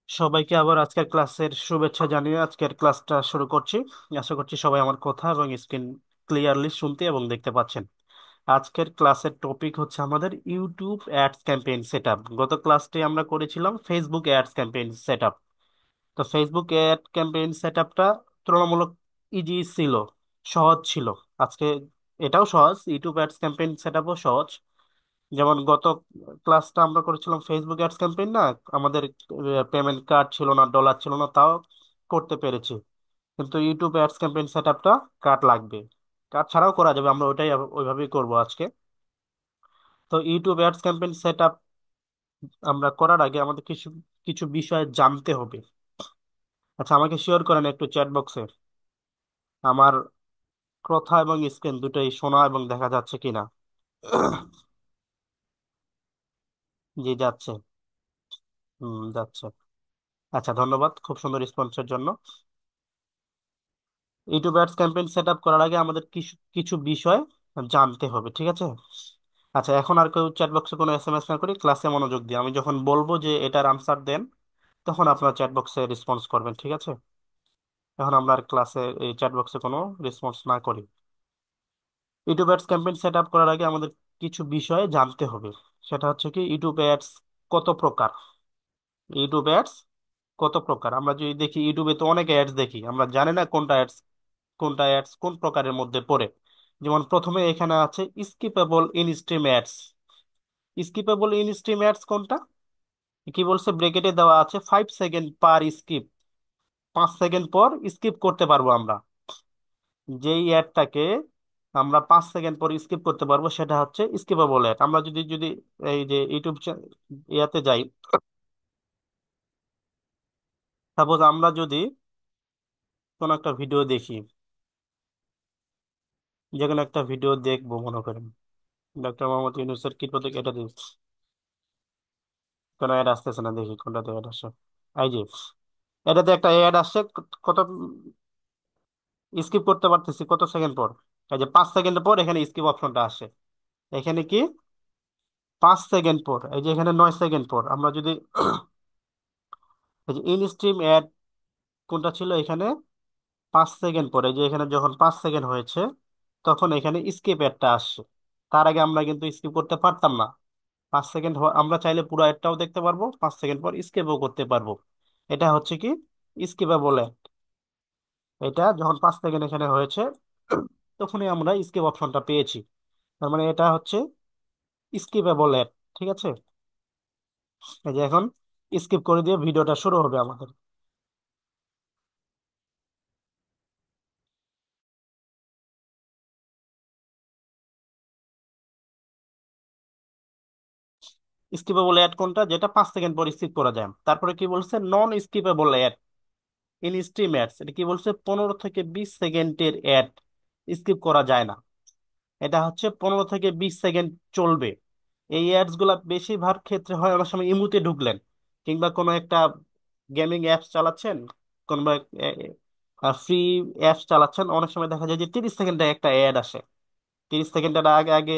সবাইকে আবার আজকের ক্লাসের শুভেচ্ছা জানিয়ে আজকের ক্লাসটা শুরু করছি। আশা করছি সবাই আমার কথা এবং স্ক্রিন ক্লিয়ারলি শুনতে এবং দেখতে পাচ্ছেন। আজকের ক্লাসের টপিক হচ্ছে আমাদের ইউটিউব অ্যাডস ক্যাম্পেইন সেটআপ। গত ক্লাসটি আমরা করেছিলাম ফেসবুক অ্যাডস ক্যাম্পেইন সেটআপ। তো ফেসবুক অ্যাড ক্যাম্পেইন সেটআপটা তুলনামূলক ইজি ছিল, সহজ ছিল। আজকে এটাও সহজ, ইউটিউব অ্যাডস ক্যাম্পেইন সেটআপও সহজ। যেমন গত ক্লাসটা আমরা করেছিলাম ফেসবুক অ্যাডস ক্যাম্পেইন, না আমাদের পেমেন্ট কার্ড ছিল না, ডলার ছিল না, তাও করতে পেরেছি। কিন্তু ইউটিউব অ্যাডস ক্যাম্পেইন সেট আপটা কার্ড লাগবে। কার্ড ছাড়াও করা যাবে, আমরা ওইটাই ওইভাবেই করবো আজকে। তো YouTube ads campaign set up আমরা করার আগে আমাদের কিছু কিছু বিষয় জানতে হবে। আচ্ছা, আমাকে শিওর করেন একটু চ্যাট বক্সে আমার কথা এবং স্ক্রিন দুটোই শোনা এবং দেখা যাচ্ছে কিনা। জি, যাচ্ছে। যাচ্ছে। আচ্ছা, ধন্যবাদ খুব সুন্দর রেসপন্সের জন্য। YouTube ads campaign set up করার আগে আমাদের কিছু কিছু বিষয় জানতে হবে, ঠিক আছে? আচ্ছা, এখন আর কেউ চ্যাট বক্সে কোনো এসএমএস না করি, ক্লাসে মনোযোগ দিয়ে আমি যখন বলবো যে এটার আনসার দেন, তখন আপনার চ্যাট বক্সে রেসপন্স করবেন, ঠিক আছে? এখন আমরা আর ক্লাসে এই চ্যাট বক্সে কোনো রেসপন্স না করি। YouTube ads campaign set up করার আগে আমাদের কিছু বিষয় জানতে হবে। সেটা হচ্ছে কি, ইউটিউব অ্যাডস কত প্রকার। ইউটিউব অ্যাডস কত প্রকার আমরা যদি দেখি, ইউটিউবে তো অনেক অ্যাডস দেখি, আমরা জানি না কোনটা অ্যাডস কোন প্রকারের মধ্যে পড়ে। যেমন প্রথমে এখানে আছে skippable in stream ads. Skippable in stream ads কোনটা? কি বলছে, ব্রেকেটে দেওয়া আছে 5 সেকেন্ড পার স্কিপ। 5 সেকেন্ড পর স্কিপ করতে পারবো আমরা। যেই অ্যাডটাকে আমরা 5 সেকেন্ড পর স্কিপ করতে পারবো সেটা হচ্ছে স্কিপেবল অ্যাড। আমরা যদি যদি এই যে ইউটিউব ইয়াতে যাই, সাপোজ আমরা যদি কোনো একটা ভিডিও দেখি, যে কোনো একটা ভিডিও দেখবো মনে করেন, ডক্টর মোহাম্মদ ইউনূসের কীট পতঙ্গ, এটা দিই। কোনো অ্যাড আসতেছে না, দেখি কোনটাতে অ্যাড আসে। এই যে এটাতে একটা অ্যাড আসছে, কত স্কিপ করতে পারতেছি কত সেকেন্ড পর। এই যে 5 সেকেন্ড পর এখানে স্কিপ অপশনটা আসে। এখানে কি 5 সেকেন্ড পর, এই যে এখানে 9 সেকেন্ড পর আমরা যদি এই যে ইন স্ট্রিম অ্যাড কোনটা ছিল এখানে, 5 সেকেন্ড পরে, যে এখানে যখন 5 সেকেন্ড হয়েছে তখন এখানে স্কিপ অ্যাডটা আসছে। তার আগে আমরা কিন্তু স্কিপ করতে পারতাম না। 5 সেকেন্ড আমরা চাইলে পুরো অ্যাডটাও দেখতে পারবো, 5 সেকেন্ড পর স্কিপও করতে পারবো। এটা হচ্ছে কি স্কিপেবল অ্যাড। এটা যখন 5 সেকেন্ড এখানে হয়েছে তখনই আমরা স্কিপ অপশনটা পেয়েছি। তার মানে এটা হচ্ছে স্কিপেবল অ্যাড, ঠিক আছে? এই যে এখন স্কিপ করে দিয়ে ভিডিওটা শুরু হবে আমাদের। স্কিপেবল অ্যাড কোনটা, যেটা 5 সেকেন্ড পর স্কিপ করা যায়। তারপরে কি বলছে, non skippable ad in stream ads. এটা কি বলছে, 15 থেকে 20 সেকেন্ডের অ্যাড স্কিপ করা যায় না। এটা হচ্ছে 15 থেকে 20 সেকেন্ড চলবে। এই অ্যাডস গুলা বেশিরভাগ ক্ষেত্রে হয় অনেক সময় ইমুতে ঢুকলেন কিংবা কোনো একটা গেমিং অ্যাপস চালাচ্ছেন, কোনো ফ্রি অ্যাপস চালাচ্ছেন, অনেক সময় দেখা যায় যে 30 সেকেন্ডে একটা অ্যাড আসে। 30 সেকেন্ডের আগে আগে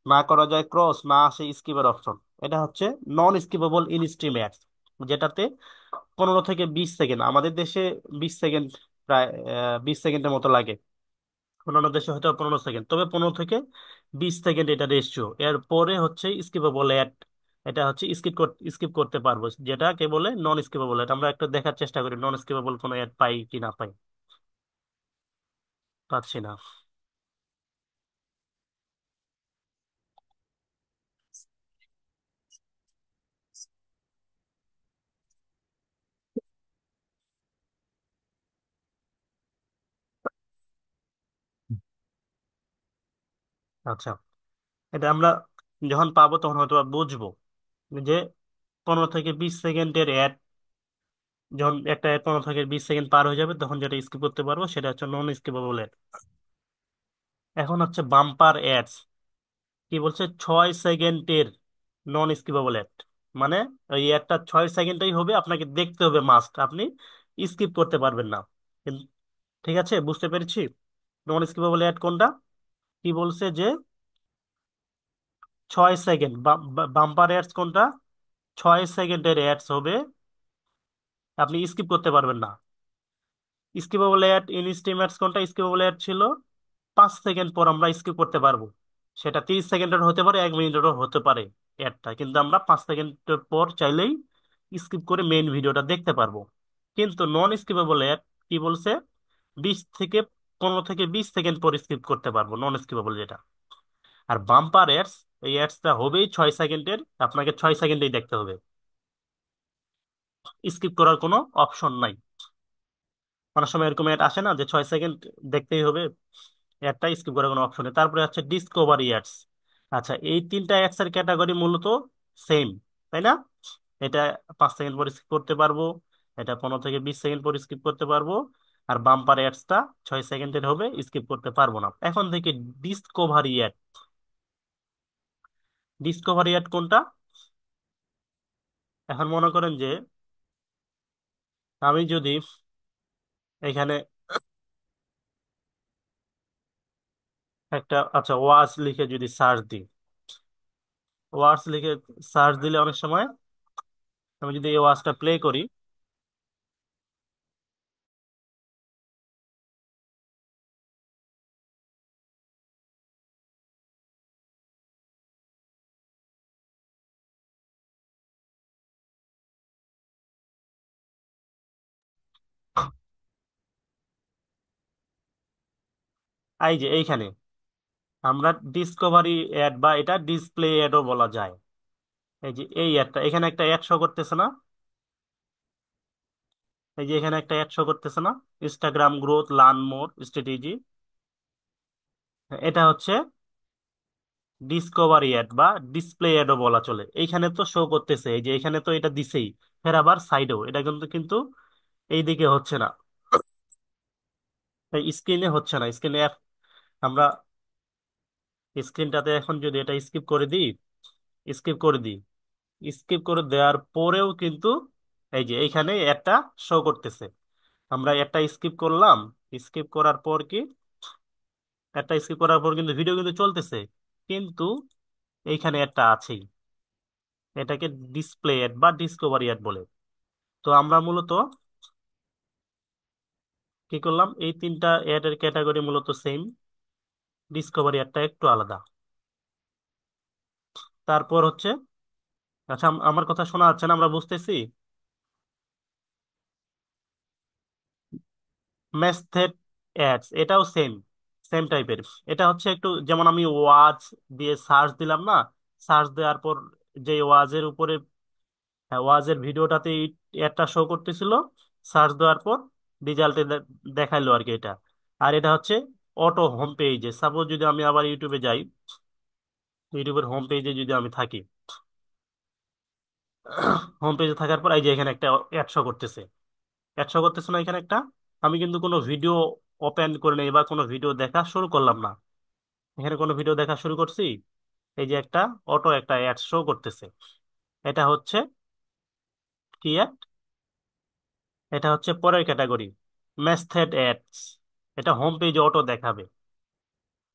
না করা যায় ক্রস, না আসে স্কিপের অপশন। এটা হচ্ছে নন স্কিপেবল ইন স্ট্রিম অ্যাডস, যেটাতে 15 থেকে 20 সেকেন্ড, আমাদের দেশে 20 সেকেন্ড, প্রায় 20 সেকেন্ডের মতো লাগে। অন্যান্য দেশে হয়তো 15 সেকেন্ড, তবে 15 থেকে 20 সেকেন্ড এটা রেশিও। এর পরে হচ্ছে স্কিপেবল অ্যাড। এটা হচ্ছে স্কিপ করতে পারবো, যেটাকে বলে নন স্কিপেবল অ্যাড। আমরা একটু দেখার চেষ্টা করি নন স্কিপেবল কোনো অ্যাড পাই কি না পাই। পাচ্ছি না। আচ্ছা, এটা আমরা যখন পাবো তখন হয়তো বা বুঝবো যে 15 থেকে 20 সেকেন্ডের অ্যাড, যখন একটা অ্যাড 15 থেকে 20 সেকেন্ড পার হয়ে যাবে তখন যেটা স্কিপ করতে পারবো সেটা হচ্ছে নন স্কিপেবল অ্যাড। এখন হচ্ছে বাম্পার অ্যাডস। কি বলছে, 6 সেকেন্ডের নন স্কিপেবল অ্যাড। মানে ওই অ্যাডটা 6 সেকেন্ডই হবে, আপনাকে দেখতে হবে মাস্ট, আপনি স্কিপ করতে পারবেন না। কিন- ঠিক আছে, বুঝতে পেরেছি। নন স্কিপেবল অ্যাড কোনটা? কি বলছে যে 6 সেকেন্ড। বাম্পার অ্যাডস কোনটা? 6 সেকেন্ডের অ্যাডস হবে, আপনি স্কিপ করতে পারবেন না। Skippable ad in stream ads কোনটা? স্কিপেবল অ্যাড ছিল 5 সেকেন্ড পর আমরা স্কিপ করতে পারবো। সেটা 30 সেকেন্ডের হতে পারে, 1 মিনিটেরও হতে পারে অ্যাডটা, কিন্তু আমরা 5 সেকেন্ডের পর চাইলেই স্কিপ করে মেইন ভিডিওটা দেখতে পারবো। কিন্তু নন স্কিপেবল অ্যাড কি বলছে? 15 থেকে 20 সেকেন্ড পর স্কিপ করতে পারবো, নন স্কিপেবল যেটা। আর বাম্পার অ্যাডস, এই অ্যাডসটা হবেই 6 সেকেন্ডের, আপনাকে 6 সেকেন্ডেই দেখতে হবে, স্কিপ করার কোনো অপশন নাই। অনেক সময় এরকম অ্যাড আসে না যে 6 সেকেন্ড দেখতেই হবে, অ্যাডটা স্কিপ করার কোনো অপশন নেই। তারপরে হচ্ছে ডিসকভারি অ্যাডস। আচ্ছা, এই তিনটা অ্যাডস এর ক্যাটাগরি মূলত সেম, তাই না? এটা 5 সেকেন্ড পর স্কিপ করতে পারবো, এটা 15 থেকে 20 সেকেন্ড পর স্কিপ করতে পারবো, আর বাম্পার অ্যাডসটা 6 সেকেন্ডের হবে, স্কিপ করতে পারবো না। এখন থেকে ডিসকভারি অ্যাড, ডিসকভারি অ্যাড কোনটা? এখন মনে করেন যে আমি যদি এখানে একটা, আচ্ছা, ওয়াচ লিখে যদি সার্চ দিই, ওয়াচ লিখে সার্চ দিলে অনেক সময় আমি যদি এই ওয়াচটা প্লে করি, এই যে এইখানে আমরা ডিসকভারি অ্যাড বা এটা ডিসপ্লে অ্যাডও বলা যায়। এই যে এই অ্যাডটা, এখানে একটা অ্যাড শো করতেছে না? এই যে এখানে একটা অ্যাড শো করতেছে না? Instagram growth learn more strategy. এটা হচ্ছে ডিসকভারি অ্যাড বা ডিসপ্লে অ্যাডও বলা চলে। এইখানে তো শো করতেছে, এই যে এখানে তো এটা দিছেই, ফের আবার সাইডেও এটা কিন্তু কিন্তু এইদিকে হচ্ছে না, এই স্ক্রিনে হচ্ছে না। স্ক্রিনে আমরা স্ক্রিনটাতে এখন যদি এটা স্কিপ করে দিই, স্কিপ করে দিই, স্কিপ করে দেওয়ার পরেও কিন্তু এই যে এইখানে একটা শো করতেছে। আমরা একটা স্কিপ করলাম, স্কিপ করার পর কি, একটা স্কিপ করার পর কিন্তু ভিডিও কিন্তু চলতেছে, কিন্তু এইখানে একটা আছেই। এটাকে ডিসপ্লে অ্যাড বা ডিসকভারি অ্যাড বলে। তো আমরা মূলত কি করলাম, এই তিনটা অ্যাড এর ক্যাটাগরি মূলত সেম, ডিসকভারি অ্যাডটা একটু আলাদা। তারপর হচ্ছে, আচ্ছা আমার কথা শোনা যাচ্ছে না? আমরা বুঝতেছি। মেথড অ্যাডস, এটাও সেম, সেম টাইপের। এটা হচ্ছে একটু যেমন আমি ওয়াচ দিয়ে সার্চ দিলাম না, সার্চ দেওয়ার পর যে ওয়াজের উপরে, হ্যাঁ, ওয়াজের ভিডিওটাতে অ্যাডটা শো করতেছিল, সার্চ দেওয়ার পর রেজাল্টে দেখাইলো আর কি এটা। আর এটা হচ্ছে অটো হোম পেজে, সাপোজ যদি আমি আবার ইউটিউবে যাই, ইউটিউবের হোম পেজে যদি আমি থাকি, হোম পেজে থাকার পর এই যে এখানে একটা অ্যাড শো করতেছে, অ্যাড শো করতেছে না এখানে একটা? আমি কিন্তু কোনো ভিডিও ওপেন করে নেই বা কোনো ভিডিও দেখা শুরু করলাম না, এখানে কোনো ভিডিও দেখা শুরু করছি, এই যে একটা অটো একটা অ্যাড শো করতেছে। এটা হচ্ছে কি অ্যাড? এটা হচ্ছে পরের ক্যাটাগরি, মেথড অ্যাডস। এটা হোম পেজে অটো দেখাবে।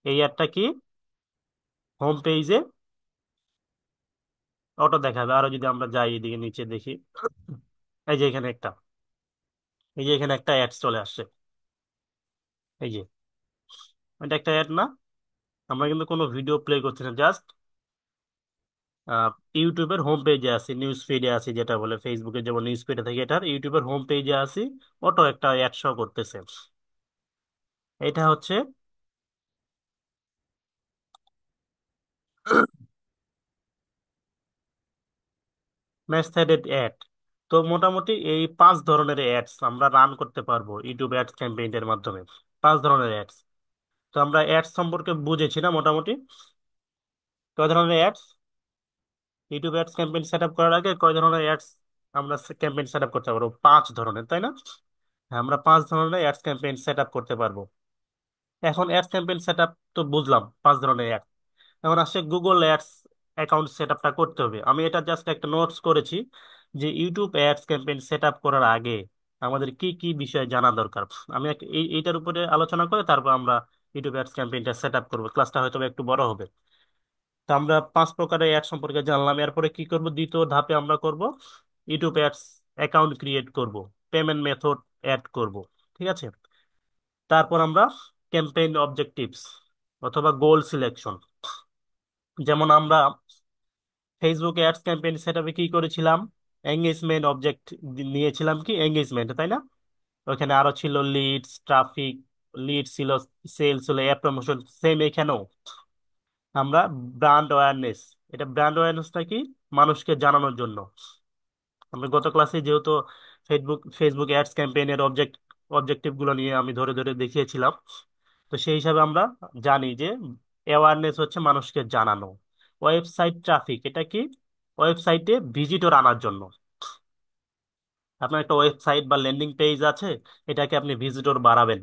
এই অ্যাডটা কি? হোম পেজে অটো দেখাবে। আরো যদি আমরা যাই এদিকে নিচে দেখি, এই যে এখানে একটা, এই যে এখানে একটা অ্যাডস চলে আসছে, এই যে এটা একটা অ্যাড না? আমরা কিন্তু কোনো ভিডিও প্লে করছি না, জাস্ট ইউটিউবের হোম পেজে আছি, নিউজ ফিডে আছি, যেটা বলে ফেসবুকে যেমন নিউজ ফিডে থাকে, এটার ইউটিউবের হোম পেজে আছি, অটো একটা অ্যাড শো করতেছে। এটা হচ্ছে মেথডেড অ্যাড। তো মোটামুটি এই 5 ধরনের অ্যাডস আমরা রান করতে পারবো ইউটিউব অ্যাডস ক্যাম্পেইনের মাধ্যমে, 5 ধরনের অ্যাডস। তো আমরা অ্যাডস সম্পর্কে বুঝেছি না মোটামুটি? কয় ধরনের ads YouTube ads campaign set up করার আগে, কয় ধরনের অ্যাডস আমরা ক্যাম্পেইন সেট আপ করতে পারবো? 5 ধরনের, তাই না? হ্যাঁ, আমরা 5 ধরনের অ্যাডস ক্যাম্পেইন সেট আপ করতে পারবো। এখন অ্যাডস ক্যাম্পেইন সেট আপ তো বুঝলাম, 5 ধরনের অ্যাড। এখন আসছে গুগল অ্যাডস অ্যাকাউন্ট সেট আপটা করতে হবে। আমি এটা জাস্ট একটা নোটস করেছি যে YouTube ads campaign set up করার আগে আমাদের কি কি বিষয় জানা দরকার। আমি এইটার উপরে আলোচনা করে তারপর আমরা ইউটিউব অ্যাডস ক্যাম্পেইনটা সেট আপ করবো, ক্লাসটা হয়তো একটু বড় হবে। তো আমরা 5 প্রকারের অ্যাড সম্পর্কে জানলাম। এরপরে কি করব, দ্বিতীয় ধাপে আমরা করব ইউটিউব অ্যাডস অ্যাকাউন্ট ক্রিয়েট করব, পেমেন্ট মেথড অ্যাড করব। ঠিক আছে। তারপর আমরা ক্যাম্পেইন অবজেক্টিভস অথবা গোল সিলেকশন, যেমন আমরা ফেসবুক অ্যাডস ক্যাম্পেইন সেটআপে কি করেছিলাম, এঙ্গেজমেন্ট অবজেক্ট নিয়েছিলাম, কি এঙ্গেজমেন্ট, তাই না? ওখানে আরো ছিল লিডস, ট্রাফিক, লিড ছিল, সেলস ছিল, অ্যাপ প্রমোশন। সেম এখানেও আমরা ব্র্যান্ড অ্যাওয়ারনেস, এটা ব্র্যান্ড অ্যাওয়ারনেসটা কি, মানুষকে জানানোর জন্য। আমরা গত ক্লাসে যেহেতু ফেসবুক অ্যাডস ক্যাম্পেইনের অবজেক্টিভ গুলো নিয়ে আমি ধরে ধরে দেখিয়েছিলাম, তো সেই হিসাবে আমরা জানি যে অ্যাওয়ারনেস হচ্ছে মানুষকে জানানো। ওয়েবসাইট ট্রাফিক, এটা কি, ওয়েবসাইটে ভিজিটর আনার জন্য। আপনার একটা ওয়েবসাইট বা ল্যান্ডিং পেজ আছে, এটাকে আপনি ভিজিটর বাড়াবেন,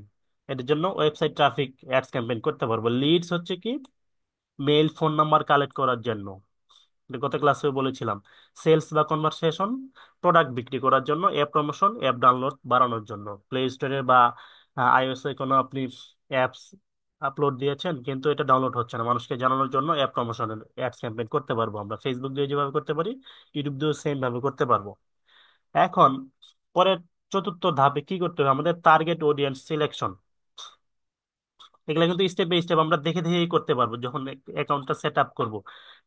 এটার জন্য ওয়েবসাইট ট্রাফিক অ্যাডস ক্যাম্পেইন করতে পারবো। লিডস হচ্ছে কি, মেইল, ফোন নাম্বার কালেক্ট করার জন্য, এটা গত ক্লাসে বলেছিলাম। সেলস বা কনভারসেশন, প্রোডাক্ট বিক্রি করার জন্য। অ্যাপ প্রমোশন, অ্যাপ ডাউনলোড বাড়ানোর জন্য। প্লে স্টোরে বা আইওএস এ কোনো আপনি অ্যাপস আপলোড দিয়েছেন কিন্তু এটা ডাউনলোড হচ্ছে না, মানুষকে জানানোর জন্য অ্যাপ প্রমোশনের অ্যাডস ক্যাম্পেইন করতে পারবো আমরা। ফেসবুক দিয়ে যেভাবে করতে পারি, ইউটিউব দিয়েও সেম ভাবে করতে পারবো। এখন পরের চতুর্থ ধাপে কি করতে হবে, আমাদের টার্গেট অডিয়েন্স সিলেকশন। এগুলা কিন্তু স্টেপ বাই স্টেপ আমরা দেখে দেখেই করতে পারবো। যখন অ্যাকাউন্টটা সেট আপ করবো,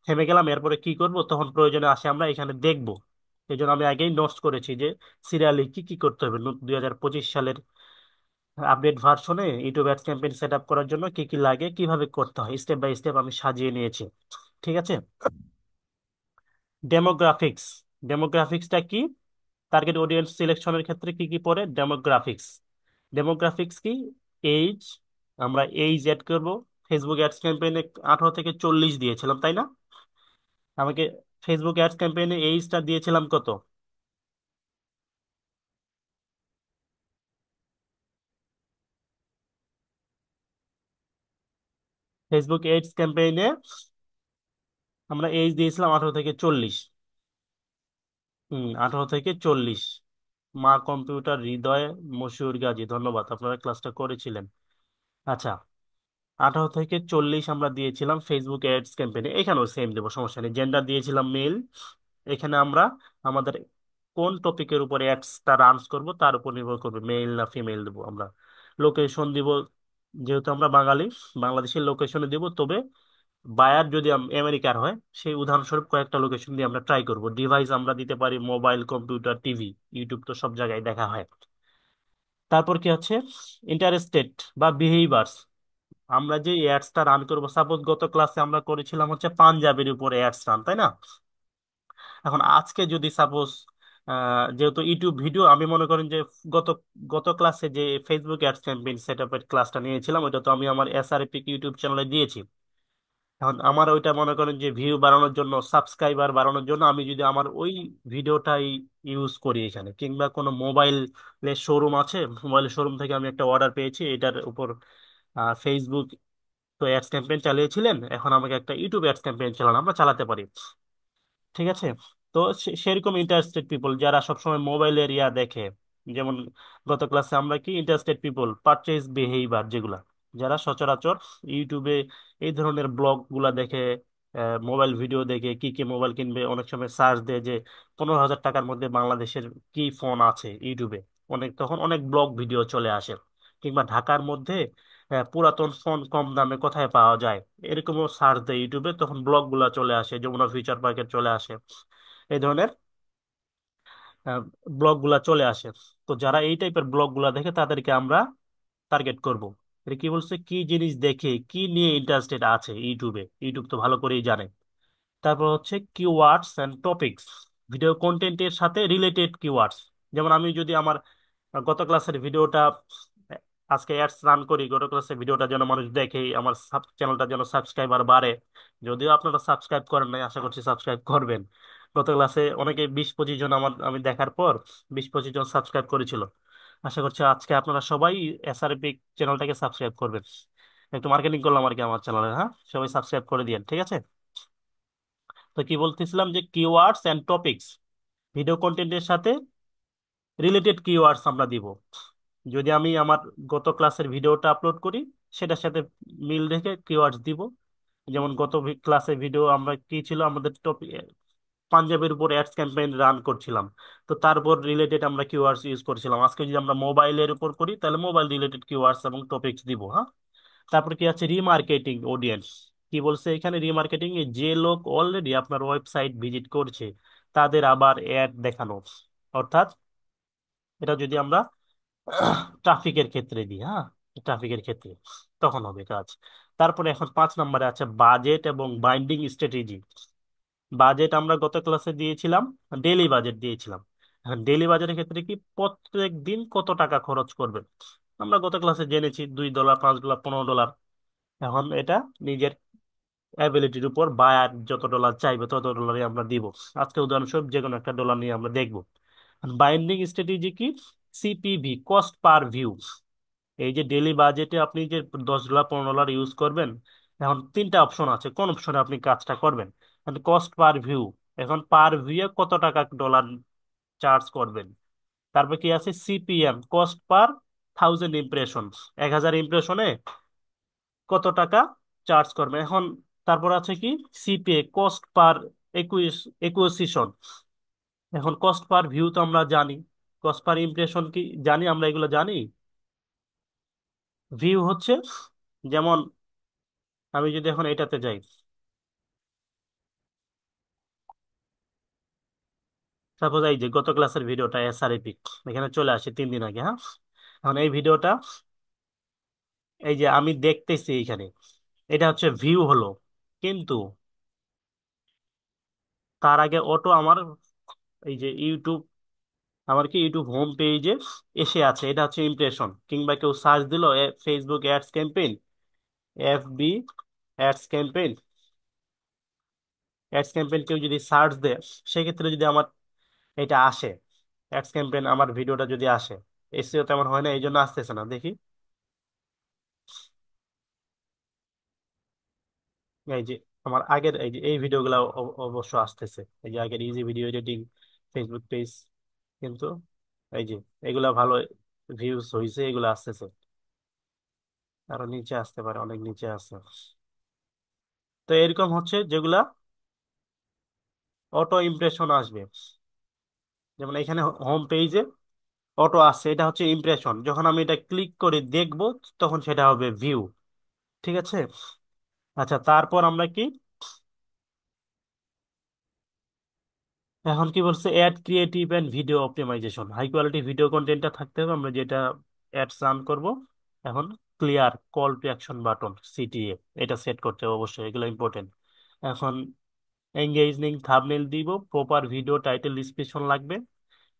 থেমে গেলাম, এরপরে কি করব, তখন প্রয়োজনে আসে আমরা এখানে দেখবো। এই জন্য আমি আগেই নোটস করেছি যে সিরিয়ালি কি কি করতে হবে। 2025 সালের আপডেট ভার্সনে YouTube ads campaign set up করার জন্য কি কি লাগে, কিভাবে করতে হয়, স্টেপ বাই স্টেপ আমি সাজিয়ে নিয়েছি। ঠিক আছে। ডেমোগ্রাফিক্স, ডেমোগ্রাফিক্সটা কি, টার্গেট অডিয়েন্স সিলেকশনের ক্ষেত্রে কি কি পড়ে, ডেমোগ্রাফিক্স। ডেমোগ্রাফিক্স কি, এইজ, আমরা এইজ এড করব। ফেসবুক অ্যাডস ক্যাম্পেইনে 18 থেকে 40 দিয়েছিলাম, তাই না? আমাকে ফেসবুক অ্যাডস ক্যাম্পেইনে এইজটা দিয়েছিলাম কত, ফেসবুক এডস ক্যাম্পেইনে আমরা এইজ দিয়েছিলাম 18 থেকে 40। 18 থেকে 40। মা কম্পিউটার হৃদয়, মশিউর গাজী, ধন্যবাদ, আপনারা ক্লাসটা করেছিলেন। আচ্ছা, 18 থেকে 40 আমরা দিয়েছিলাম ফেসবুক এডস ক্যাম্পেইনে। এখানেও সেম দেবো, সমস্যা নেই। জেন্ডার দিয়েছিলাম মেল। এখানে আমরা আমাদের কোন টপিকের উপর অ্যাডসটা রান করব তার উপর নির্ভর করবে মেল না ফিমেল দেবো আমরা। লোকেশন দিব, যেহেতু আমরা বাঙালি, বাংলাদেশের লোকেশনে দিব, তবে বায়ার যদি আমেরিকার হয়, সেই উদাহরণস্বরূপ কয়েকটা লোকেশন দিয়ে আমরা ট্রাই করব। ডিভাইস আমরা দিতে পারি মোবাইল, কম্পিউটার, টিভি, ইউটিউব তো সব জায়গায় দেখা হয়। তারপর কি আছে, ইন্টারেস্টেড বা বিহেভিয়ার্স, আমরা যে অ্যাডসটা রান করব। সাপোজ গত ক্লাসে আমরা করেছিলাম হচ্ছে পাঞ্জাবের উপরে অ্যাডস রান, তাই না? এখন আজকে যদি সাপোজ, যেহেতু ইউটিউব ভিডিও, আমি মনে করেন যে গত গত ক্লাসে যে ফেসবুক অ্যাডস ক্যাম্পেইন সেট আপের ক্লাসটা নিয়েছিলাম, ওটা তো আমি আমার এসআরপি ইউটিউব চ্যানেলে দিয়েছি। এখন আমার ওইটা মনে করেন যে ভিউ বাড়ানোর জন্য, সাবস্ক্রাইবার বাড়ানোর জন্য, আমি যদি আমার ওই ভিডিওটাই ইউজ করি এখানে, কিংবা কোনো মোবাইলের শোরুম আছে, মোবাইলের শোরুম থেকে আমি একটা অর্ডার পেয়েছি, এটার উপর ফেসবুক তো অ্যাডস ক্যাম্পেইন চালিয়েছিলেন, এখন আমাকে একটা ইউটিউব অ্যাডস ক্যাম্পেইন চালানো, আমরা চালাতে পারি। ঠিক আছে। তো সেরকম ইন্টারেস্টেড পিপল যারা সবসময় মোবাইলের ইয়া দেখে, যেমন গত ক্লাসে আমরা কি, ইন্টারেস্টেড পিপল পারচেজ বিহেভিয়ার, যেগুলা যারা সচরাচর ইউটিউবে এই ধরনের ব্লগ গুলা দেখে, মোবাইল ভিডিও দেখে, কি কি মোবাইল কিনবে, অনেক সময় সার্চ দেয় যে 15,000 টাকার মধ্যে বাংলাদেশের কি ফোন আছে ইউটিউবে, তখন অনেক ব্লগ ভিডিও চলে আসে। কিংবা ঢাকার মধ্যে পুরাতন ফোন কম দামে কোথায় পাওয়া যায়, এরকমও সার্চ দেয় ইউটিউবে, তখন ব্লগ গুলা চলে আসে, যমুনা ফিউচার পার্কে চলে আসে, এই ধরনের ব্লগ গুলা চলে আসে। তো যারা এই টাইপের ব্লগ গুলা দেখে তাদেরকে আমরা টার্গেট করব। এটা কি বলছে, কি জিনিস দেখে, কি নিয়ে ইন্টারেস্টেড আছে ইউটিউবে, ইউটিউব তো ভালো করেই জানে। তারপর হচ্ছে কিওয়ার্ডস এন্ড টপিকস, ভিডিও কন্টেন্টের সাথে রিলেটেড কিওয়ার্ডস। যেমন আমি যদি আমার গত ক্লাসের ভিডিওটা আজকে অ্যাডস রান করি, গত ক্লাসের ভিডিওটা যেন মানুষ দেখে, আমার চ্যানেলটা যেন সাবস্ক্রাইবার বাড়ে। যদিও আপনারা সাবস্ক্রাইব করেন নাই, আশা করছি সাবস্ক্রাইব করবেন। গত ক্লাসে অনেকে 20-25 জন আমি দেখার পর 20-25 জন সাবস্ক্রাইব করেছিল। আশা করছি আজকে আপনারা সবাই এসআরপি চ্যানেলটাকে সাবস্ক্রাইব করবেন। একটু মার্কেটিং করলাম আর কি আমার চ্যানেলে, হ্যাঁ, সবাই সাবস্ক্রাইব করে দিয়েন, ঠিক আছে। তো কি বলতেছিলাম, যে কিওয়ার্ডস এন্ড টপিকস, ভিডিও কন্টেন্টের সাথে রিলেটেড কিওয়ার্ডস আমরা দিব। যদি আমি আমার গত ক্লাসের ভিডিওটা আপলোড করি, সেটার সাথে মিল রেখে কিওয়ার্ডস দিব। যেমন গত ক্লাসে ভিডিও আমরা কি ছিল আমাদের টপিক, পাঞ্জাবের উপর অ্যাডস ক্যাম্পেইন রান করছিলাম। তো তারপর রিলেটেড আমরা কিওয়ার্ডস ইউজ করছিলাম। আজকে যদি আমরা মোবাইলের উপর করি তাহলে মোবাইল রিলেটেড কিওয়ার্ডস এবং টপিকস দিব, হ্যাঁ। তারপর কি আছে রিমার্কেটিং অডিয়েন্স। কি বলছে এখানে, রিমার্কেটিং এ যে লোক অলরেডি আপনার ওয়েবসাইট ভিজিট করছে তাদের আবার অ্যাড দেখানো, অর্থাৎ এটা যদি আমরা ট্রাফিকের ক্ষেত্রে দিই, হ্যাঁ, ট্রাফিকের ক্ষেত্রে তখন হবে কাজ। তারপরে এখন 5 নম্বরে আছে বাজেট এবং বাইন্ডিং স্ট্র্যাটেজি। বাজেট আমরা গত ক্লাসে দিয়েছিলাম, ডেইলি বাজেট দিয়েছিলাম। এখন ডেইলি বাজেটের ক্ষেত্রে কি প্রত্যেক দিন কত টাকা খরচ করবেন, আমরা গত ক্লাসে জেনেছি $2, $5, $15। এখন এটা নিজের অ্যাবিলিটির উপর, বায়ার যত ডলার চাইবে তত ডলারই আমরা দিব। আজকে উদাহরণস্বরূপ যে কোনো একটা ডলার নিয়ে আমরা দেখব। বাইন্ডিং স্ট্র্যাটেজি কি, সিপিভি, কস্ট পার ভিউ। এই যে ডেইলি বাজেটে আপনি যে $10, $15 ইউজ করবেন, এখন তিনটা অপশন আছে কোন অপশনে আপনি কাজটা করবেন। কস্ট পার ভিউ, এখন পার ভিউ কত টাকা ডলার চার্জ করবেন। তারপর কি আছে সিপিএম, কস্ট পার 1000 ইমপ্রেশন, 1000 ইমপ্রেশনে কত টাকা চার্জ করবেন। এখন তারপর আছে কি সিপিএ, কস্ট পার একুইজিশন। এখন কস্ট পার ভিউ তো আমরা জানি, কস্ট পার ইমপ্রেশন কি জানি আমরা, এগুলো জানি। ভিউ হচ্ছে, যেমন আমি যদি এখন এটাতে যাই, সাপোজ এই যে গত ক্লাসের ভিডিওটা এসআরএপি, এখানে চলে আসে 3 দিন আগে, হ্যাঁ। এখন এই ভিডিওটা, এই যে আমি দেখতেছি এখানে, এটা হচ্ছে ভিউ হলো, কিন্তু তার আগে অটো আমার এই যে ইউটিউব, আমার কি ইউটিউব হোম পেজে এসে আছে, এটা হচ্ছে ইমপ্রেশন। কিংবা কেউ সার্চ দিল Facebook ads campaign, FB ads campaign, ads campaign কেউ যদি সার্চ দেয়, সেক্ষেত্রে যদি আমার এটা আসে, অ্যাডস ক্যাম্পেইন আমার ভিডিওটা যদি আসে, এসিও তেমন হয় না, এই জন্য আসতেছে না, দেখি। এই যে আমার আগের এই যে এই ভিডিওগুলো অবশ্য আসতেছে, এই যে আগের easy video editing Facebook page, কিন্তু এই যে এগুলা ভালো ভিউজ হয়েছে, এগুলো আসতেছে। আরো নিচে আসতে পারে, অনেক নিচে আছে। তো এরকম হচ্ছে যেগুলা অটো ইমপ্রেশন আসবে, যেমন এখানে হোম পেজে অটো আসছে, এটা হচ্ছে ইমপ্রেশন। যখন আমি এটা ক্লিক করে দেখব তখন সেটা হবে ভিউ, ঠিক আছে। আচ্ছা, তারপর আমরা কি, এখন কি বলছে ad creative and video optimization. High quality video কন্টেন্টটা থাকতে হবে, আমরা যেটা অ্যাডস রান করব। এখন clear call to action button, CTA, এটা সেট করতে হবে অবশ্যই, এগুলো ইম্পর্টেন্ট। এখন এঙ্গেজিং থাম্বনেল দিব, প্রপার ভিডিও টাইটেল ডিসক্রিপশন লাগবে,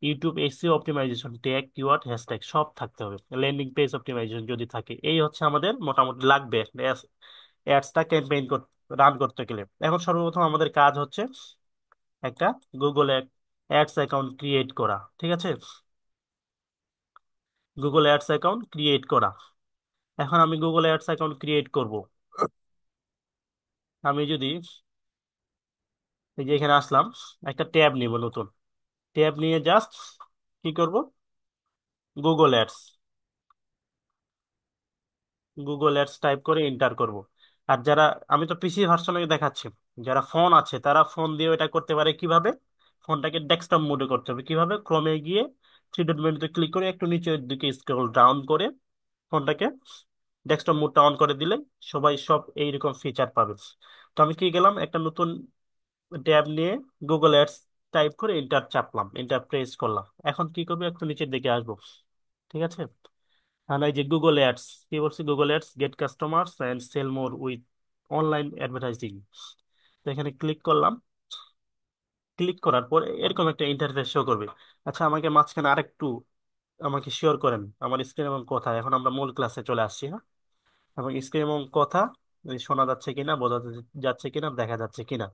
YouTube SEO optimization, tag keyword hashtag সব থাকতে হবে, ল্যান্ডিং পেজ অপটিমাইজেশন যদি থাকে, এই হচ্ছে আমাদের মোটামুটি লাগবে অ্যাডসটা ক্যাম্পেইন রান করতে গেলে। এখন সর্বপ্রথম আমাদের কাজ হচ্ছে একটা গুগল অ্যাডস অ্যাকাউন্ট ক্রিয়েট করা, ঠিক আছে, গুগল অ্যাডস অ্যাকাউন্ট ক্রিয়েট করা। এখন আমি গুগল অ্যাডস অ্যাকাউন্ট ক্রিয়েট করব। আমি যদি এই যে এখানে আসলাম, একটা ট্যাব নিব নতুন, ট্যাব নিয়ে জাস্ট কি করব, Google ads, Google ads type করে এন্টার করব। আর যারা, আমি তো পিসি ভার্সনে দেখাচ্ছি, যারা ফোন আছে তারা ফোন দিয়ে এটা করতে পারে কিভাবে, ফোনটাকে ডেস্কটপ মোডে করতে হবে কিভাবে, ক্রমে গিয়ে থ্রি ডট মেনুতে ক্লিক করে একটু নিচের দিকে স্ক্রল ডাউন করে ফোনটাকে ডেস্কটপ মোডটা অন করে দিলে সবাই সব এইরকম ফিচার পাবে। তো আমি কি গেলাম, একটা নতুন ট্যাব নিয়ে গুগল অ্যাডস টাইপ করে এন্টার চাপলাম, এন্টার প্রেস করলাম। এখন কি করবো, একটু নিচের দিকে আসবো, ঠিক আছে। আর এই যে গুগল অ্যাডস, কি বলছি, Google ads get customers and sell more with online advertising. তো এখানে ক্লিক করলাম, ক্লিক করার পর এরকম একটা ইন্টারফেস শো করবে। আচ্ছা, আমাকে মাঝখানে আরেকটু আমাকে শিওর করেন আমার স্ক্রিন এবং কথা, এখন আমরা মূল ক্লাসে চলে আসছি, হ্যাঁ। এবং স্ক্রিন এবং কথা শোনা যাচ্ছে কিনা, বোঝা যাচ্ছে কিনা, দেখা যাচ্ছে কিনা,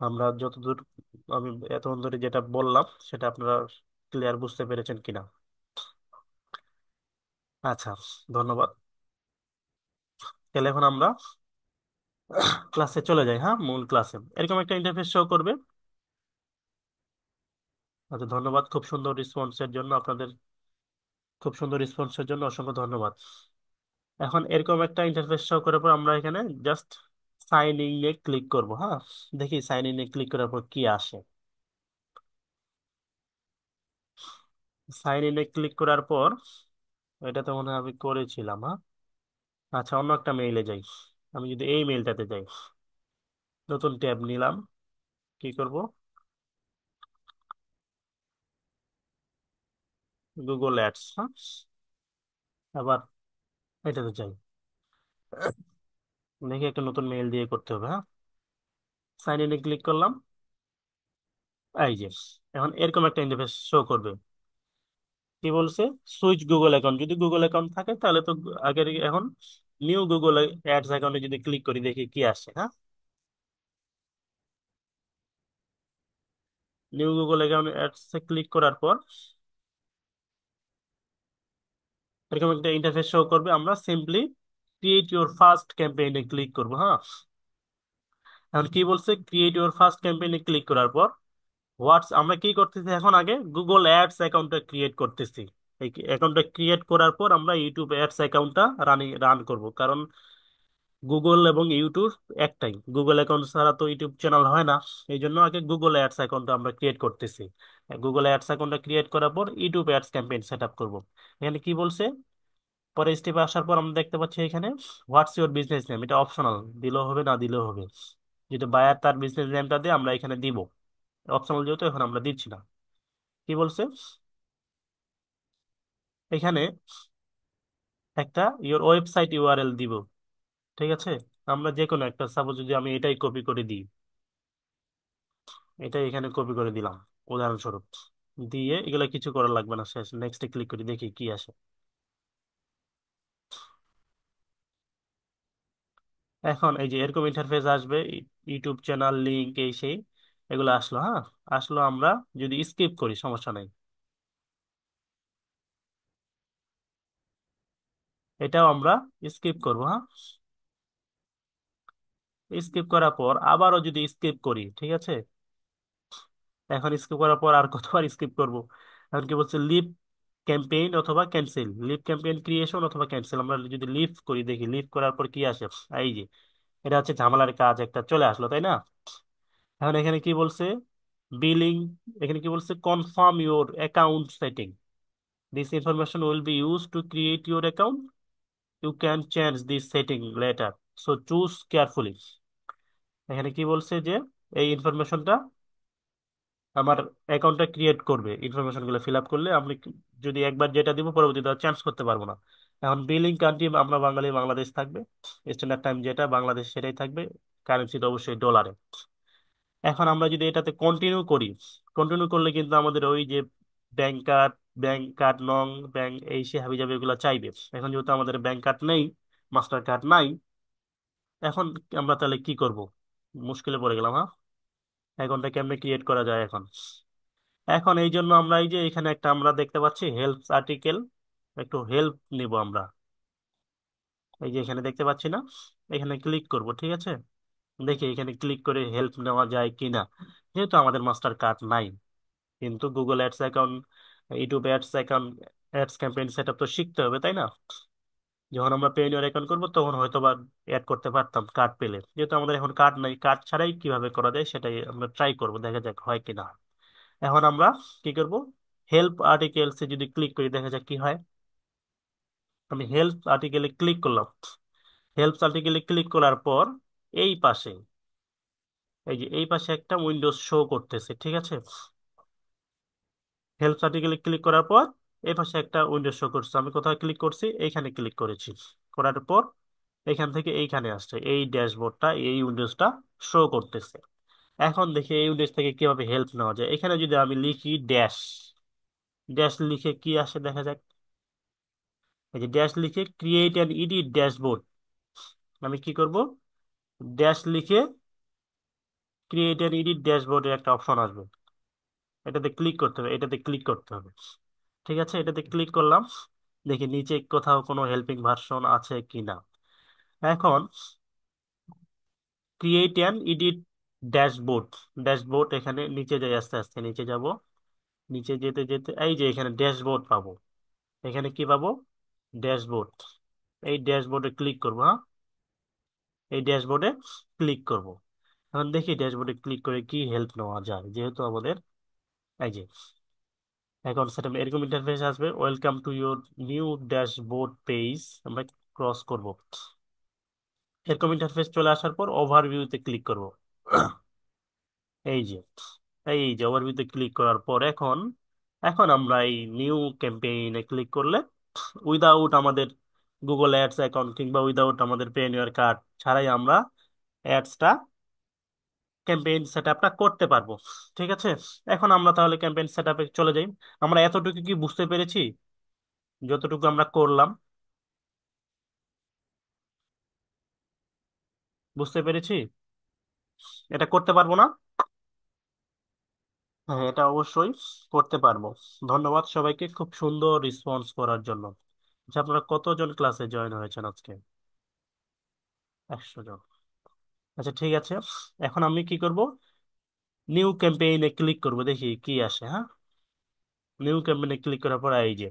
আমরা যতদূর, আমি এতক্ষণ ধরে যেটা বললাম সেটা আপনারা ক্লিয়ার বুঝতে পেরেছেন কিনা। আচ্ছা, ধন্যবাদ। তাহলে এখন আমরা ক্লাসে চলে যাই, হ্যাঁ, মূল ক্লাসে এরকম একটা ইন্টারফেস শো করবে। আচ্ছা, ধন্যবাদ খুব সুন্দর রেসপন্সের জন্য আপনাদের, খুব সুন্দর রেসপন্সের জন্য অসংখ্য ধন্যবাদ। এখন এরকম একটা ইন্টারফেস শো করার পর আমরা এখানে জাস্ট সাইন ইন এ ক্লিক করব। হ্যাঁ, দেখি সাইন ইন এ ক্লিক করার পর কি আসে। সাইন ইন এ ক্লিক করার পর, এটা তো মনে হয় আমি করেছিলাম। হ্যাঁ, আচ্ছা, অন্য একটা মেইলে যাই। আমি যদি এই মেইলটাতে যাই, নতুন ট্যাব নিলাম, কি করব, গুগল অ্যাডস। হ্যাঁ, আবার এটাতে যাই, দেখি একটা নতুন মেইল দিয়ে করতে হবে। হ্যাঁ, সাইন ইন এ ক্লিক করলাম। এই যে, এখন এরকম একটা ইন্টারফেস শো করবে। কি বলছে? Switch Google account. যদি গুগল অ্যাকাউন্ট থাকে তাহলে তো আগের, এখন নিউ গুগল অ্যাডস অ্যাকাউন্টে যদি ক্লিক করি দেখি কি আসে। হ্যাঁ, নিউ গুগল অ্যাকাউন্ট অ্যাডস এ ক্লিক করার পর এরকম একটা ইন্টারফেস শো করবে। আমরা সিম্পলি ক্রিয়েট ইউর ফার্স্ট ক্যাম্পেইনে ক্লিক করব। হ্যাঁ, এখন কি বলছে? ক্রিয়েট ইউর ফার্স্ট ক্যাম্পেইনে ক্লিক করার পর আমরা কি করতেছি এখন? আগে গুগল অ্যাডস অ্যাকাউন্টটা ক্রিয়েট করতেছি। এই অ্যাকাউন্টটা ক্রিয়েট করার পর আমরা ইউটিউব অ্যাডস অ্যাকাউন্টটা রান করব, কারণ গুগল এবং ইউটিউব একটাই। গুগল অ্যাকাউন্ট ছাড়া তো ইউটিউব চ্যানেল হয় না। এই জন্য আগে গুগল অ্যাডস অ্যাকাউন্টটা আমরা ক্রিয়েট করতেছি। গুগল অ্যাডস অ্যাকাউন্টটা ক্রিয়েট করার পর YouTube ads campaign set up করবো। এখানে কি বলছে? পরে স্টেপে আসার পর আমরা দেখতে পাচ্ছি এখানে হোয়াটস ইউর বিজনেস নেম, এটা অপশনাল, দিলেও হবে না দিলেও হবে। যদি বায়ার তার বিজনেস নেমটা দিয়ে আমরা এখানে দিব, অপশনাল যেহেতু এখন আমরা দিচ্ছি না। কি বলছে এখানে? একটা ইওর ওয়েবসাইট ইউআরএল দিব। ঠিক আছে, আমরা যে কোনো একটা, সাপোজ যদি আমি এটাই কপি করে দিই, এটাই এখানে কপি করে দিলাম উদাহরণস্বরূপ, দিয়ে এগুলো কিছু করা লাগবে না, শেষ। নেক্সটে ক্লিক করি, দেখি কি আসে। এখন এই যে এরকম ইন্টারফেস আসবে, ইউটিউব চ্যানেল লিংক এই সেই, এগুলো আসলো। হ্যাঁ, আসলো। আমরা যদি স্কিপ করি সমস্যা নাই, এটাও আমরা স্কিপ করব। হ্যাঁ, স্কিপ করার পর আবারও যদি স্কিপ করি, ঠিক আছে। এখন স্কিপ করার পর আর কতবার স্কিপ করব? এখন কি বলছে? লিভ ক্যাম্পেইন অথবা ক্যান্সেল, লিভ ক্যাম্পেইন ক্রিয়েশন অথবা ক্যান্সেল। আমরা যদি লিভ করি, দেখি লিভ করার পর কি আসে। এই যে, এটা হচ্ছে ঝামেলার কাজ একটা চলে আসলো, তাই না? এখন এখানে কি বলছে? বিলিং, এখানে কি বলছে? Confirm your account setting, this information will be use to create your account, you can change this setting later, so choose carefully. এখানে কি বলছে যে এই ইনফরমেশনটা আমার অ্যাকাউন্টটা ক্রিয়েট করবে, ইনফরমেশন গুলো ফিল আপ করলে আমি যদি একবার যেটা দিব পরবর্তীতে চেঞ্জ করতে পারবো না। এখন বিলিং কান্ট্রি আমরা বাঙালি, বাংলাদেশ থাকবে। স্ট্যান্ডার্ড টাইম যেটা বাংলাদেশ সেটাই থাকবে। কারেন্সিটা অবশ্যই ডলারে। এখন আমরা যদি এটাতে কন্টিনিউ করি, কন্টিনিউ করলে কিন্তু আমাদের ওই যে ব্যাংক কার্ড, ব্যাংক কার্ড নং, ব্যাংক এই সে হাবি যাবে এগুলো চাইবে। এখন যেহেতু আমাদের ব্যাংক কার্ড নেই, মাস্টার কার্ড নাই, এখন আমরা তাহলে কি করব? মুশকিলে পড়ে গেলাম। হ্যাঁ, অ্যাকাউন্টটা কেমনে ক্রিয়েট করা যায় এখন? এখন এই জন্য আমরা এই যে এখানে একটা আমরা দেখতে পাচ্ছি হেল্প আর্টিকেল, একটু হেল্প নিব আমরা। এই যে এখানে দেখতে পাচ্ছি না, এখানে ক্লিক করব। ঠিক আছে, দেখি এখানে ক্লিক করে হেল্প নেওয়া যায় কিনা। যেহেতু আমাদের মাস্টার কার্ড নাই, কিন্তু Google ads account, YouTube ads account, ads campaign set up তো শিখতে হবে, তাই না? যখন আমরা পেইনিয়র অ্যাকাউন্ট করবো তখন হয়তো বা অ্যাড করতে পারতাম কার্ড পেলে। যেহেতু আমাদের এখন কার্ড নাই, কার্ড ছাড়াই কিভাবে করা যায় সেটাই আমরা ট্রাই করবো, দেখা যাক হয় কিনা। এখন আমরা কি করব? হেল্প আর্টিকেলসে যদি ক্লিক করি দেখা যাক কি হয়। আমি হেল্প আর্টিকেলে ক্লিক করলাম। হেল্প আর্টিকেলে ক্লিক করার পর এই পাশে, এই যে এই পাশে একটা উইন্ডোজ শো করতেছে। ঠিক আছে, হেল্প আর্টিকেলে ক্লিক করার পর এই পাশে একটা উইন্ডোজ শো করছে। আমি কোথায় ক্লিক করছি? এইখানে ক্লিক করেছি। করার পর এখান থেকে এইখানে আসছে, এই ড্যাশবোর্ডটা, এই উইন্ডোজটা শো করতেছে। এখন দেখি এই উইন্ডোজ থেকে কিভাবে হেল্প নেওয়া যায়। এখানে যদি আমি লিখি ড্যাশ, ড্যাশ লিখে কি আসে দেখা যাক। এই যে ড্যাশ লিখে ক্রিয়েট অ্যান্ড এডিট ড্যাশবোর্ড, আমি কি করব? ড্যাশ লিখে ক্রিয়েট অ্যান্ড এডিট ড্যাশবোর্ডের একটা অপশন আসবে, এটাতে ক্লিক করতে হবে, এটাতে ক্লিক করতে হবে। ঠিক আছে, এটাতে ক্লিক করলাম। দেখি নিচে কোথাও কোনো হেল্পিং ভার্সন আছে কিনা। এখন create and edit dashboard, dashboard এখানে নিচে যাই, আস্তে আস্তে নিচে যাব। নিচে যেতে যেতে এই যে এখানে ড্যাশবোর্ড পাবো। এখানে কি পাবো? ড্যাশবোর্ড। এই ড্যাশবোর্ডে ক্লিক করবো। হ্যাঁ, এই ড্যাশবোর্ডে ক্লিক করব। এখন দেখি ড্যাশবোর্ডে ক্লিক করে কি হেল্প নেওয়া যায়, যেহেতু আমাদের এই যে অ্যাকাউন্ট সেটআপ এরকম ইন্টারফেস আসবে, welcome to your new dashboard page. আমরা ক্রস করব, এরকম ইন্টারফেস চলে আসার পর ওভারভিউতে ক্লিক করব। এই যে ওভারভিউতে ক্লিক করার পর এখন এখন আমরা এই নিউ ক্যাম্পেইনে ক্লিক করলে উইদাউট আমাদের গুগল অ্যাডস অ্যাকাউন্ট কিংবা উইদাউট আমাদের পেনিয়ার কার্ড ছাড়াই আমরা অ্যাডসটা ক্যাম্পেইন সেট আপটা করতে পারবো। ঠিক আছে, এখন আমরা তাহলে ক্যাম্পেইন সেট আপে চলে যাই। আমরা এতটুকু কি বুঝতে পেরেছি? যতটুকু আমরা করলাম বুঝতে পেরেছি, এটা করতে পারবো না? হ্যাঁ, এটা অবশ্যই করতে পারবো। ধন্যবাদ সবাইকে খুব সুন্দর রেসপন্স করার জন্য। আচ্ছা, আপনারা কতজন ক্লাসে জয়েন হয়েছেন আজকে? 100 জন। আচ্ছা ঠিক আছে, এখন আমি কি করব, নিউ ক্যাম্পেইনে ক্লিক করব, দেখি কি আসে। হ্যাঁ, নিউ ক্যাম্পেইনে ক্লিক করার পর এই যে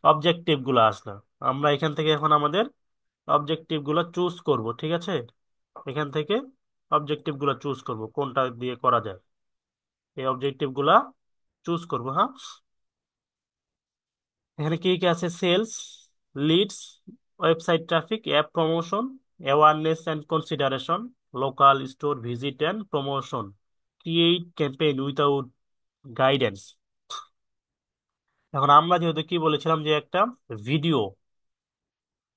অবজেক্টিভ গুলো আসলো। আমরা এখান থেকে এখন আমাদের অবজেক্টিভ গুলো চুজ করব। ঠিক আছে, এখান থেকে অবজেক্টিভ গুলো চুজ করব কোনটা দিয়ে করা যায়। এই অবজেক্টিভ গুলা চুজ করব। হ্যাঁ, এখানে কি কি আছে? Sales, leads, website traffic, app promotion, awareness and consideration, local store visit and promotion, create campaign without guidance. এখন আমরা যেহেতু কি বলেছিলাম যে একটা ভিডিও,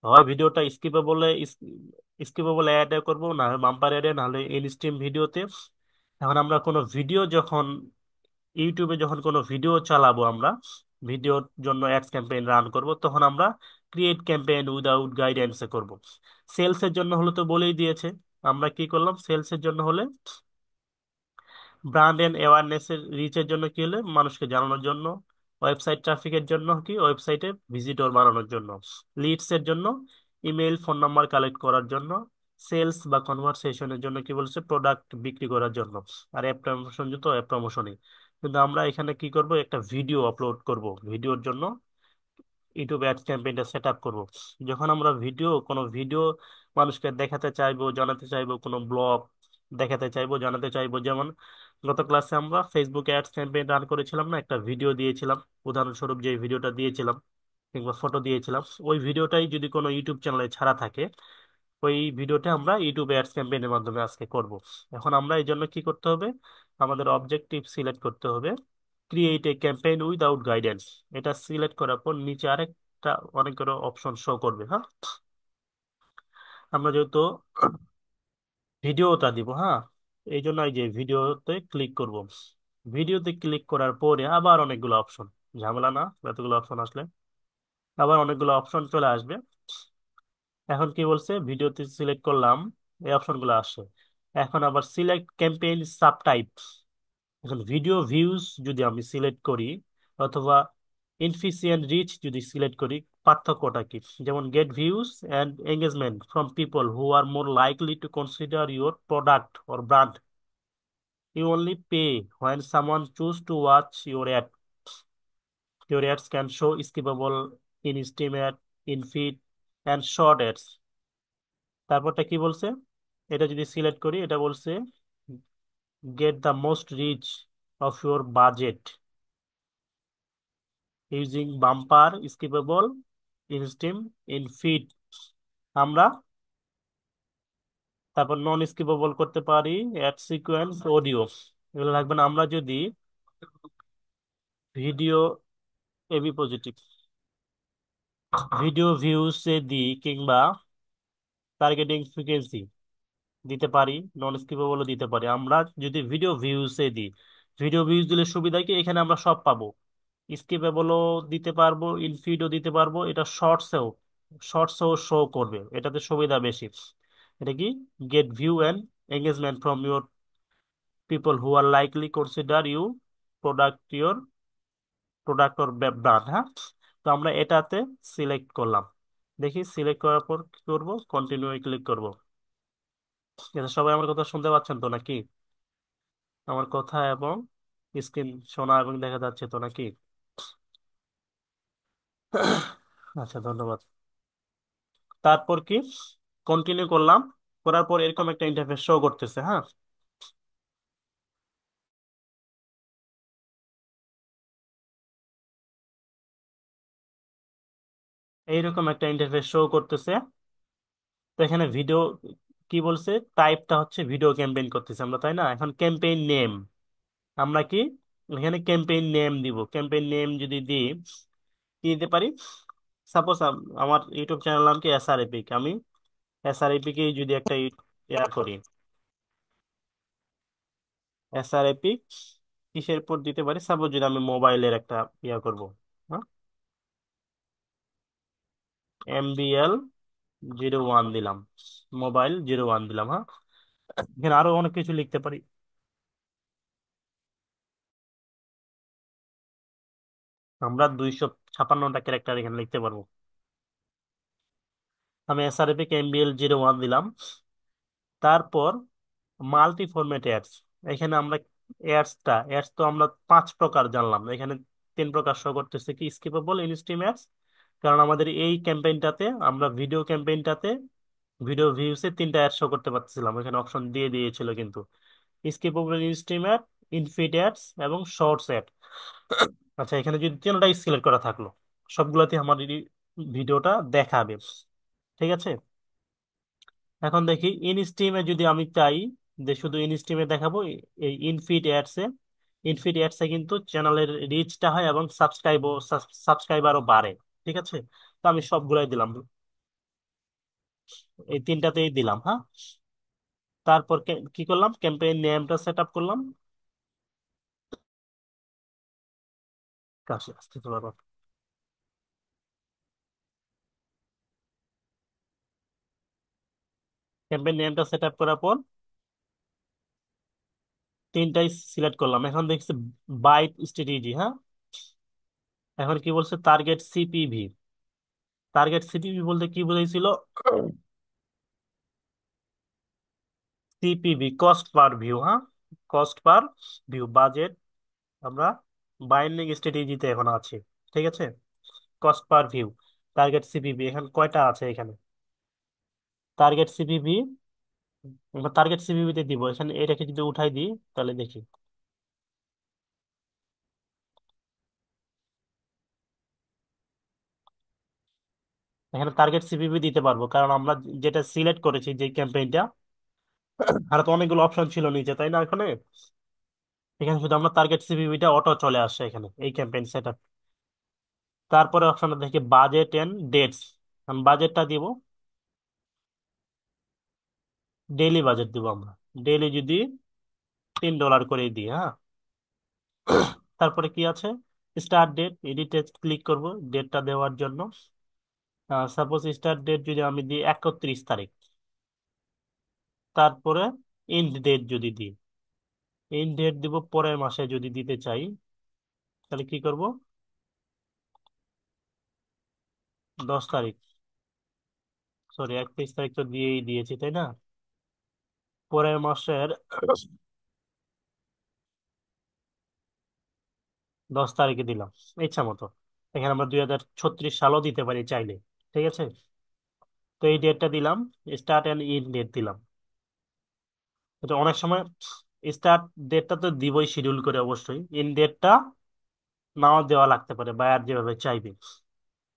হয় ভিডিওটা স্কিপেবল অ্যাড করবো, না হয় বাম্পার অ্যাডে, নাহলে ইন স্ট্রিম ভিডিওতে। এখন আমরা কোনো ভিডিও যখন ইউটিউবে যখন কোনো ভিডিও চালাবো, আমরা ভিডিওর জন্য অ্যাডস ক্যাম্পেইন রান করব, তখন আমরা ক্রিয়েট ক্যাম্পেইন উইদাউট গাইডেন্সে করব। সেলসের জন্য হলে তো বলেই দিয়েছে, আমরা কি করলাম, সেলসের জন্য হলে ব্র্যান্ড এন্ড অ্যাওয়ারনেস এর রিচের জন্য কি হলে মানুষকে জানানোর জন্য, ওয়েবসাইট ট্রাফিকের জন্য কি ওয়েবসাইটে ভিজিটর বাড়ানোর জন্য, লিডস এর জন্য ইমেল ফোন নাম্বার কালেক্ট করার জন্য, সেলস বা কনভারসেশনের জন্য কি বলছে প্রোডাক্ট বিক্রি করার জন্য, আর অ্যাপ প্রমোশন যত অ্যাপ প্রমোশনই। কিন্তু আমরা এখানে কি করব, একটা ভিডিও আপলোড করব, ভিডিওর জন্য ইউটিউব অ্যাডস ক্যাম্পেইনটা সেট আপ করবো। যখন আমরা কোনো ভিডিও মানুষকে দেখাতে চাইবো, জানাতে চাইবো, কোনো ব্লগ দেখাতে চাইবো, জানাতে চাইবো, যেমন গত ক্লাসে আমরা ফেসবুক অ্যাডস ক্যাম্পেইন রান করেছিলাম না, একটা ভিডিও দিয়েছিলাম, উদাহরণস্বরূপ যে ভিডিওটা দিয়েছিলাম কিংবা ফটো দিয়েছিলাম, ওই ভিডিওটাই যদি কোনো ইউটিউব চ্যানেলে ছাড়া থাকে, ওই ভিডিওটা আমরা ইউটিউব অ্যাডস ক্যাম্পেইনের মাধ্যমে আজকে করব। এখন আমরা এই জন্য কি করতে হবে, আমাদের অবজেক্টিভ সিলেক্ট করতে হবে, create a campaign without guidance. এটা সিলেক্ট করার পর নিচে আরেকটা অনেকগুলো অপশন শো করবে। হ্যাঁ, আমরা যেহেতু ভিডিওটা দিব, হ্যাঁ, এই জন্য এই যে ভিডিওতে ক্লিক করব। ভিডিওতে ক্লিক করার পরে আবার অনেকগুলো অপশন, ঝামেলা না এতগুলো অপশন আসলে, আবার অনেকগুলো অপশন চলে আসবে। এখন কি বলছে, ভিডিওতে সিলেক্ট করলাম, এই অপশনগুলো আসে। এখন আবার সিলেক্ট ক্যাম্পেইন সাবটাইপস। এখন ভিডিও ভিউজ যদি আমি সিলেক্ট করি, অথবা ইনফিসিয়েন্ট রিচ যদি সিলেক্ট করি, পার্থক্যটা কি? যেমন get views and engagement from people who are more likely to consider your product or brand, you only pay when someone choose to watch your ads can show skippable in stream ad, in feed and short ads। তারপরটা কি বলছে, এটা যদি select করি, এটা বলছে get the most reach of your budget using bumper skippable in stream in feed। আমরা তারপর নন স্কিপেবল করতে পারি অ্যাড সিকোয়েন্স অডিও, এগুলো লাগবে না। আমরা যদি video AB positive video views এ দিই কিংবা টার্গেটিং ফ্রিকোয়েন্সি দিতে পারি, নন স্কিপেবলও দিতে পারি। আমরা যদি ভিডিও ভিউজ এ দিই, ভিডিও ভিউজ দিলে সুবিধা কি, এখানে আমরা সব পাবো, স্কিপেবলও দিতে পারবো, ইনফিডও দিতে পারবো, এটা শর্টসেও শো করবে, এটাতে সুবিধা বেশি। এটা কি, get view and engagement from your people who are likely consider you your product or brand. হ্যাঁ, তো আমরা এটাতে সিলেক্ট করলাম। দেখি সিলেক্ট করার পর কি করবো, কন্টিনিউ ক্লিক করব। এটা সবাই আমার কথা শুনতে পাচ্ছেন তো নাকি? আমার কথা এবং স্ক্রিন শোনা এবং দেখা যাচ্ছে তো নাকি? আচ্ছা, ধন্যবাদ। তারপর কি, কন্টিনিউ করলাম। করার পর এরকম একটা ইন্টারফেস শো করতেছে, হ্যাঁ। এইরকম একটা ইন্টারফেস শো করতেছে। তো এখানে ভিডিও কি বলছে, টাইপটা হচ্ছে ভিডিও ক্যাম্পেইন করতেছে আমরা, তাই না? এখন ক্যাম্পেইন নেম আমরা কি এখানে ক্যাম্পেইন নেম দিব। ক্যাম্পেইন নেম যদি দিই, কি দিতে পারি? সাপোজ আমার ইউটিউব চ্যানেল নাম কি এসআরএপিক, আমি এসআরএপিকে যদি একটা ইয়া করি, এসআরএপিক কিসের উপর দিতে পারি? সাপোজ যদি আমি মোবাইলের একটা ইয়া করব, হ্যাঁ, MBL01 দিলাম, মোবাইল 01 দিলাম, হ্যাঁ। এখানে আরো অনেক কিছু লিখতে পারি। আমরা 256টা ক্যারেক্টার এখানে লিখতে পারবো। আমি এসআরএপিক MBL01 দিলাম। তারপর মাল্টি ফরম্যাট অ্যাডস, এখানে আমরা অ্যাডস তো আমরা 5 প্রকার জানলাম, এখানে 3 প্রকার শো করতেছে, কি স্কিপেবল, ইনস্ট্রিম অ্যাডস। কারণ আমাদের এই ক্যাম্পেইনটাতে, আমরা ভিডিও ক্যাম্পেইনটাতে ভিডিও ভিউসে 3টা অ্যাড শো করতে পারতেছিলাম, এখানে অপশন দিয়ে দিয়েছিল কিন্তু। স্কিপেবল, ইনস্ট্রিম অ্যাড, ইনফিড অ্যাডস এবং শর্টস অ্যাড। আচ্ছা, এখানে যদি 3টাই সিলেক্ট করা থাকলো, সবগুলোতে আমার এই ভিডিওটা দেখাবে, ঠিক আছে। এখন দেখি ইনস্ট্রিমে যদি আমি চাই যে শুধু ইনস্ট্রিমে দেখাবো, এই ইনফিড অ্যাডসে কিন্তু চ্যানেলের রিচটা হয় এবং সাবস্ক্রাইবারও বাড়ে, ঠিক আছে। তো আমি সবগুলাই দিলাম, এই 3টাতেই দিলাম, হ্যাঁ। তারপর কি করলাম, ক্যাম্পেইন নেমটা সেট আপ করলাম। কাছে আসতে তো বাবা। ক্যাম্পেইন নেমটা সেট আপ করার পর 3টাই সিলেক্ট করলাম। এখন দেখছি বাইট স্ট্র্যাটেজি, হ্যাঁ। এখন কি বলছে, টার্গেট সিপিভি। টার্গেট সিপিভি বলতে কি বুঝাইছিল? সিপিভি কস্ট পার ভিউ, হ্যাঁ, কস্ট পার ভিউ বাজেট। আমরা বাইন্ডিং স্ট্র্যাটেজিতে এখন আছি, ঠিক আছে। Cost per view, target CPV এখন কয়টা আছে এখানে? টার্গেট সিপিভি, আমরা টার্গেট সিপিভি তে দিব। এখানে এটাকে যদি উঠাই দিই, তাহলে দেখি এখানে টার্গেট সিপিভি দিতে পারবো, কারণ আমরা যেটা সিলেক্ট করেছি যে ক্যাম্পেইনটা, আর তো অনেকগুলো অপশন ছিল নিচে, তাই না? এখানে এখানে শুধু আমরা টার্গেট সিপিভিটা অটো চলে আসছে এখানে এই ক্যাম্পেইন সেট। তারপরে অপশনটা দেখি বাজেট এন্ড ডেটস, আমি বাজেটটা দিব, ডেইলি বাজেট দিব আমরা। ডেইলি যদি $3 করে দিই, হ্যাঁ। তারপরে কি আছে, স্টার্ট ডেট, এডিটে ক্লিক করব ডেটটা দেওয়ার জন্য। সাপোজ স্টার্ট ডেট যদি আমি দিই 31 তারিখ। তারপরে এন্ড ডেট যদি দিই, এন্ড ডেট দিব পরের মাসে যদি দিতে চাই, তাহলে কি করব, 10 তারিখ। সরি, 31 তারিখ তো দিয়েই দিয়েছি, তাই না? পরের মাসের 10 তারিখে দিলাম, ইচ্ছা মতো। এখানে আমরা 2036 সালও দিতে পারি চাইলে, ঠিক আছে। তো এই ডেটটা দিলাম, স্টার্ট অ্যান্ড ইন ডেট দিলাম। এটা অনেক সময় স্টার্ট ডেটটা তো দিবই শিডিউল করে, অবশ্যই ইন ডেটটা নাও দেওয়া লাগতে পারে, বায়ার যেভাবে চাইবে,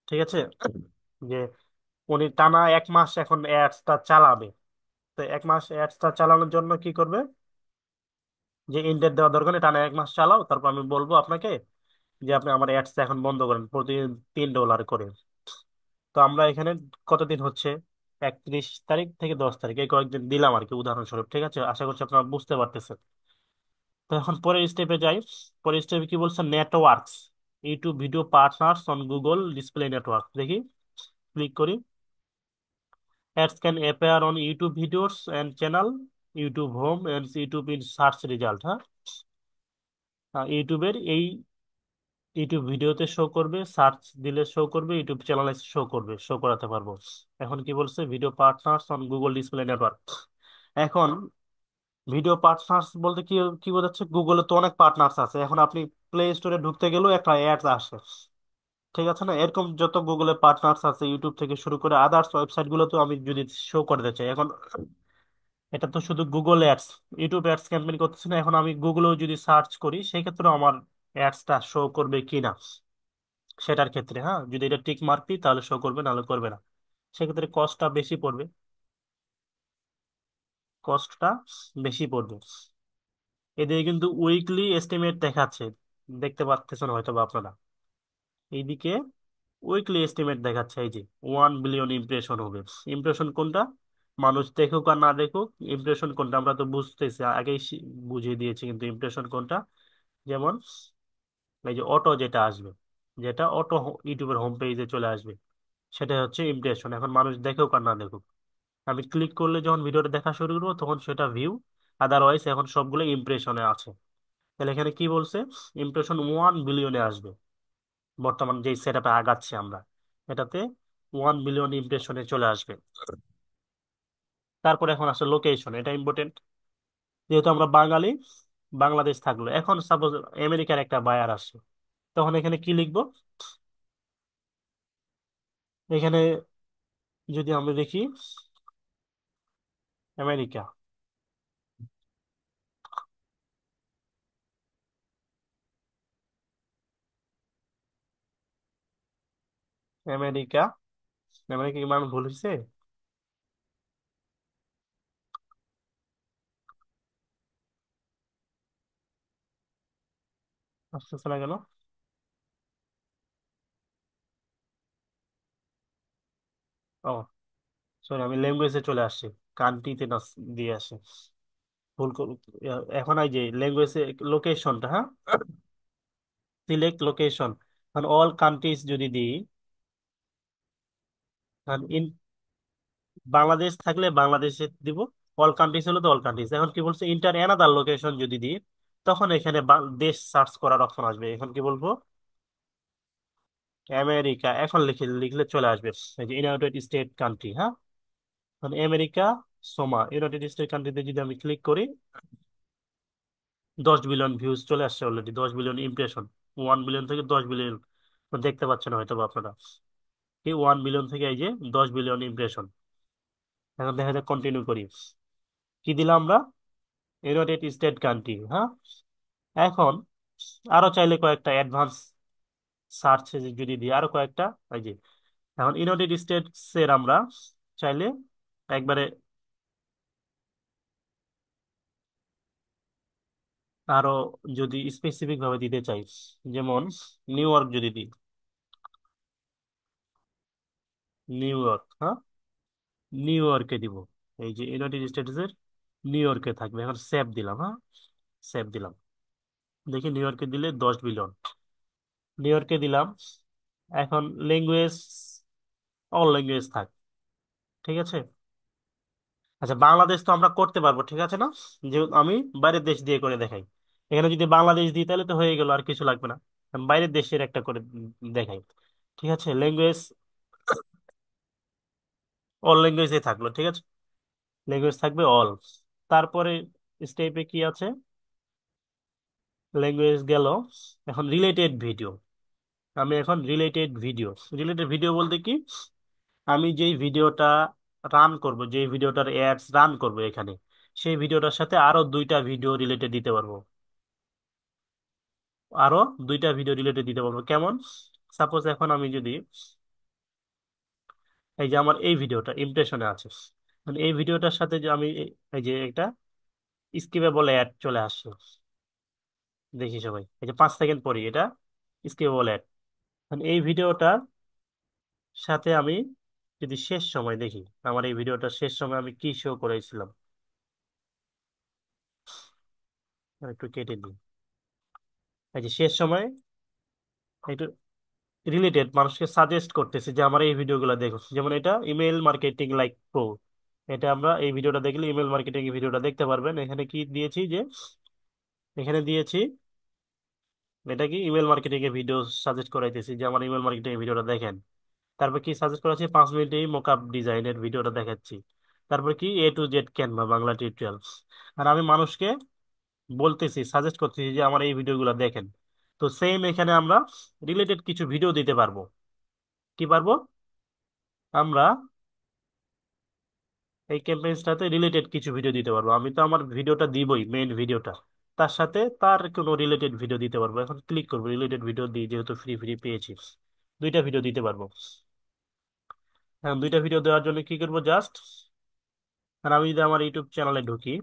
ঠিক আছে। যে উনি টানা 1 মাস এখন অ্যাডসটা চালাবে, তো 1 মাস অ্যাডসটা চালানোর জন্য কি করবে, যে ইন ডেট দেওয়া দরকার নেই, টানা 1 মাস চালাও, তারপর আমি বলবো আপনাকে যে আপনি আমার অ্যাডসটা এখন বন্ধ করেন প্রতিদিন $3 করে। তো আমরা এখানে কতদিন হচ্ছে, 31 তারিখ থেকে 10 তারিখ, এই কয়েকদিন দিলাম আর কি, উদাহরণস্বরূপ, ঠিক আছে। আশা করছি আপনারা বুঝতে পারতেছেন। তো এখন পরের স্টেপে যাই। পরের স্টেপে কি বলছে, networks, YouTube video partners on Google display network, দেখি, ক্লিক করি। Ads can appear on YouTube videos and channel, YouTube home and YouTube in search result, হ্যাঁ। ইউটিউবের এই ইউটিউব ভিডিওতে শো করবে, সার্চ দিলে শো করবে, ইউটিউব চ্যানেলে শো করবে, শো করাতে পারবো। এখন কি বলছে, video partners on Google display network. এখন ভিডিও পার্টনার্স বলতে কি কি বোঝাচ্ছে, গুগলে তো অনেক পার্টনার্স আছে, এখন আপনি প্লে স্টোরে ঢুকতে গেলেও একটা অ্যাডস আসে, ঠিক আছে না? এরকম যত গুগলে পার্টনার্স আছে, ইউটিউব থেকে শুরু করে আদার্স ওয়েবসাইট গুলো তো আমি যদি শো করতে চাই, এখন এটা তো শুধু Google ads, YouTube ads campaign করতেছি না। এখন আমি গুগলেও যদি সার্চ করি সেই ক্ষেত্রে আমার অ্যাডসটা শো করবে কিনা সেটার ক্ষেত্রে, হ্যাঁ, যদি এটা টিক মার্ক দিই তাহলে শো করবে, নাহলে করবে না। সেক্ষেত্রে কস্টটা বেশি পড়বে, কস্টটা বেশি পড়বে। এদিকে কিন্তু উইকলি এস্টিমেট দেখাচ্ছে, দেখতে পাচ্ছেন হয়তো বা আপনারা। এইদিকে উইকলি এস্টিমেট দেখাচ্ছে এই যে 1 বিলিয়ন ইমপ্রেশন হবে। ইমপ্রেশন কোনটা, মানুষ দেখুক আর না দেখুক, ইমপ্রেশন কোনটা আমরা তো বুঝতেছি, আগেই বুঝিয়ে দিয়েছি কিন্তু ইমপ্রেশন কোনটা। যেমন এই যে অটো যেটা আসবে, যেটা অটো ইউটিউবের হোম পেজে চলে আসবে, সেটা হচ্ছে ইমপ্রেশন। এখন মানুষ দেখুক আর না দেখুক, আমি ক্লিক করলে যখন ভিডিওটা দেখা শুরু করবো তখন সেটা ভিউ, আদারওয়াইজ এখন সবগুলো ইমপ্রেশনে আছে। তাহলে এখানে কি বলছে, ইমপ্রেশন 1 বিলিয়নে আসবে। বর্তমান যেই সেট আপে আগাচ্ছি আমরা, এটাতে 1 বিলিয়ন ইমপ্রেশনে চলে আসবে। তারপর এখন আসলে লোকেশন, এটা ইম্পর্টেন্ট। যেহেতু আমরা বাঙালি, বাংলাদেশ থাকলো, এখন সাপোজ আমেরিকার একটা বায়ার আসে, তখন এখানে কি লিখবো, এখানে যদি আমরা দেখি আমেরিকা, আমেরিকা, আমেরিকা কি মানুষ ভুল হয়েছে, আসতেছে না কেন? ও সরি, আমি ল্যাঙ্গুয়েজে চলে আসছি, কান্ট্রিতে না দিয়ে আসি, ভুল এখন এই যে ল্যাঙ্গুয়েজে লোকেশনটা, হ্যাঁ, সিলেক্ট লোকেশন, কারণ অল কান্ট্রিজ যদি দিই, কারণ ইন বাংলাদেশ থাকলে বাংলাদেশে দিব, অল কান্ট্রিজ হলে তো অল কান্ট্রিজ। এখন কি বলছে, ইন্টার অ্যানাদার লোকেশন যদি দিই, তখন এখানে দেশ সার্চ করার অপশন আসবে। এখন কি বলবো, আমেরিকা, এখন লিখে লিখলে চলে আসবে এই যে ইউনাইটেড স্টেট কান্ট্রি, হ্যাঁ। এখন আমেরিকা, ইউনাইটেড স্টেট কান্ট্রিতে যদি আমি ক্লিক করি, 10 বিলিয়ন ভিউজ চলে আসছে অলরেডি, 10 বিলিয়ন ইমপ্রেশন। 1 বিলিয়ন থেকে 10 বিলিয়ন, দেখতে পাচ্ছেন হয়তো বা আপনারা, এই 1 বিলিয়ন থেকে এই যে 10 বিলিয়ন ইমপ্রেশন। এখন দেখা যাক, কন্টিনিউ করি, কি দিলাম আমরা, ইউনাইটেড স্টেট কান্ট্রি, হ্যাঁ। এখন আরো চাইলে কয়েকটা অ্যাডভান্স সার্চ যদি দিই, আরো কয়েকটা, এই যে এখন ইউনাইটেড স্টেটস এর আমরা চাইলে একবারে আরো যদি স্পেসিফিক ভাবে দিতে চাই, যেমন নিউ ইয়র্ক যদি দিই, নিউ ইয়র্ক, হ্যাঁ, নিউ ইয়র্কে দিব, এই যে ইউনাইটেড স্টেটস এর নিউ ইয়র্কে থাকবে। এখন সেভ দিলাম, হ্যাঁ, সেভ দিলাম, দেখি নিউ ইয়র্কে দিলে 10 বিলিয়ন, নিউ ইয়র্কে দিলাম। এখন ল্যাঙ্গুয়েজ, অল ল্যাঙ্গুয়েজ থাক, ঠিক আছে। আচ্ছা, বাংলাদেশ তো আমরা করতে পারবো, ঠিক আছে না, যে আমি বাইরের দেশ দিয়ে করে দেখাই। এখানে যদি বাংলাদেশ দিই তাহলে তো হয়ে গেল, আর কিছু লাগবে না। আমি বাইরের দেশের একটা করে দেখাই, ঠিক আছে। ল্যাঙ্গুয়েজ, অল ল্যাঙ্গুয়েজে থাকলো, ঠিক আছে, ল্যাঙ্গুয়েজ থাকবে অল। তারপরে স্টেপে কি আছে, ল্যাঙ্গুয়েজ গেল। এখন রিলেটেড ভিডিও, আমি এখন রিলেটেড ভিডিও বলতে কি, আমি যেই ভিডিওটা রান করব, যেই ভিডিওটার অ্যাডস রান করব এখানে, সেই ভিডিওটার সাথে আরো 2টা ভিডিও রিলেটেড দিতে পারবো, আরো 2টা ভিডিও রিলেটেড দিতে পারবো। কেমন, সাপোজ এখন আমি যদি এই যে আমার এই ভিডিওটা ইমপ্রেশনে আছে, মানে এই ভিডিওটার সাথে যে আমি এই যে একটা স্কিপেবল অ্যাড চলে আসছে, দেখি সবাই, এই যে 5 সেকেন্ড পরে এটা স্কিপেবল অ্যাড। মানে এই ভিডিওটার সাথে আমি যদি শেষ সময় দেখি, আমার এই ভিডিওটার শেষ সময় আমি কি শো করেছিলাম, আমি একটু কেটে দিই, এই যে শেষ সময় একটু রিলেটেড মানুষকে সাজেস্ট করতেছে যে আমার এই ভিডিওগুলো দেখো, যেমন এটা ইমেল মার্কেটিং লাইক প্রো, এটা আমরা এই ভিডিওটা দেখলে ইমেল মার্কেটিং এর ভিডিওটা দেখতে পারবেন। এখানে কি দিয়েছি যে, এখানে দিয়েছি এটা কি ইমেল মার্কেটিং এর ভিডিও সাজেস্ট করাইতেছি যে আমার ইমেল মার্কেটিং এর ভিডিওটা দেখেন। তারপর কি সাজেস্ট করেছি, 5 মিনিটেই মোকআপ ডিজাইনের ভিডিওটা দেখাচ্ছি। তারপর কি A to Z Canva Bangla tutorials. আর আমি মানুষকে বলতেছি, সাজেস্ট করতেছি যে আমার এই ভিডিওগুলো দেখেন। তো সেম এখানে আমরা রিলেটেড কিছু ভিডিও দিতে পারবো, কি পারবো আমরা, এই ক্যাম্পেইনসটাতে রিলেটেড কিছু ভিডিও দিতে পারবো। আমি তো আমার ভিডিওটা দিবই, মেইন ভিডিওটা, তার সাথে তার কোনো রিলেটেড ভিডিও দিতে পারবো। এখন ক্লিক করবো রিলেটেড ভিডিও দিই, যেহেতু ফ্রি ফ্রি পেয়েছি, দুইটা ভিডিও দিতে পারবো। হ্যাঁ, দুইটা ভিডিও দেওয়ার জন্য কি করবো, জাস্ট, আর আমি যদি আমার ইউটিউব চ্যানেলে ঢুকি,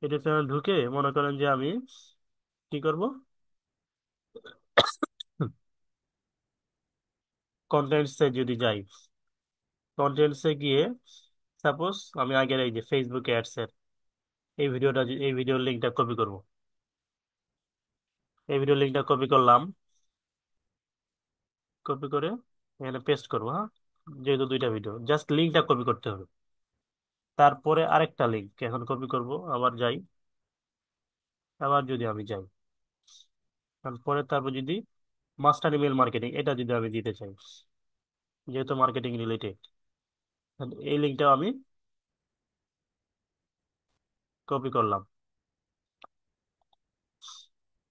ইউটিউব চ্যানেল ঢুকে মনে করেন যে আমি কি করব, কন্টেন্টসে যদি যাই, কন্টেন্টসে গিয়ে সাপোজ আমি আগের এই যে ফেসবুক অ্যাডস এর এই ভিডিওর লিঙ্কটা কপি করব। এই ভিডিও লিঙ্কটা কপি করলাম, কপি করে এখানে পেস্ট করবো। হ্যাঁ, যেহেতু দুইটা ভিডিও, জাস্ট লিঙ্কটা কপি করতে হবে। তারপরে আরেকটা লিঙ্ক এখন কপি করব, আবার যাই, আবার যদি আমি যাই, তারপর যদি মাস্টার ইমেল মার্কেটিং এটা যদি আমি দিতে চাই, যেহেতু মার্কেটিং রিলেটেড, এই লিঙ্কটাও আমি কপি করলাম,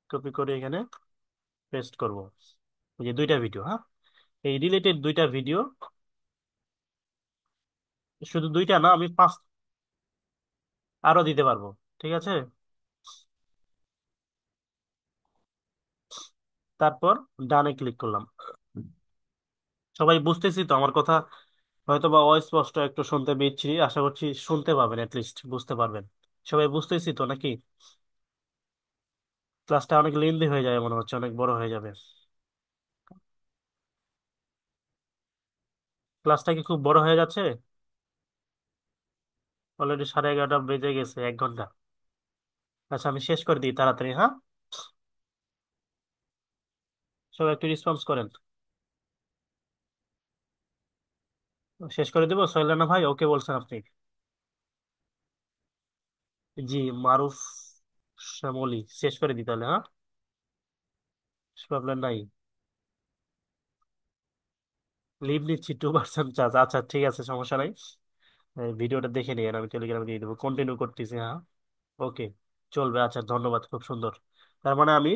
কপি করে এখানে পেস্ট করব। এই যে দুইটা ভিডিও, হ্যাঁ, এই রিলেটেড দুইটা ভিডিও, শুধু দুইটা না, আমি পাঁচ আরো দিতে পারবো। ঠিক আছে, তারপর ডানে ক্লিক করলাম। সবাই বুঝতেছি তো আমার কথা? হয়তো বা অস্পষ্ট একটু শুনতে বিচ্ছিরি, আশা করছি শুনতে পাবেন, লিস্ট বুঝতে পারবেন। সবাই বুঝতেছি তো নাকি? ক্লাসটা অনেক লেন্দি হয়ে যাবে মনে হচ্ছে, অনেক বড় হয়ে যাবে। ক্লাসটা কি খুব বড় হয়ে যাচ্ছে? অলরেডি 11:30 বেজে গেছে, 1 ঘন্টা। আচ্ছা, আমি শেষ করে দিই তাড়াতাড়ি, হ্যাঁ? সবাই একটু রেসপন্স করেন। শেষ করে দেবো সোহেলানা ভাই, ওকে বলছেন আপনি? জি, মারুফ শ্যামলি, শেষ করে দিতে হলে, হ্যাঁ? প্রবলেম নাই। লিভ নিচ্ছি 2% চার্জ, আচ্ছা ঠিক আছে, সমস্যা নাই। ভিডিওটা দেখে নিয়ে আমি টেলিগ্রামে দিয়ে দেবো, কন্টিনিউ করতেছি, হ্যাঁ। ওকে, চলবে, আচ্ছা, ধন্যবাদ, খুব সুন্দর। তার মানে আমি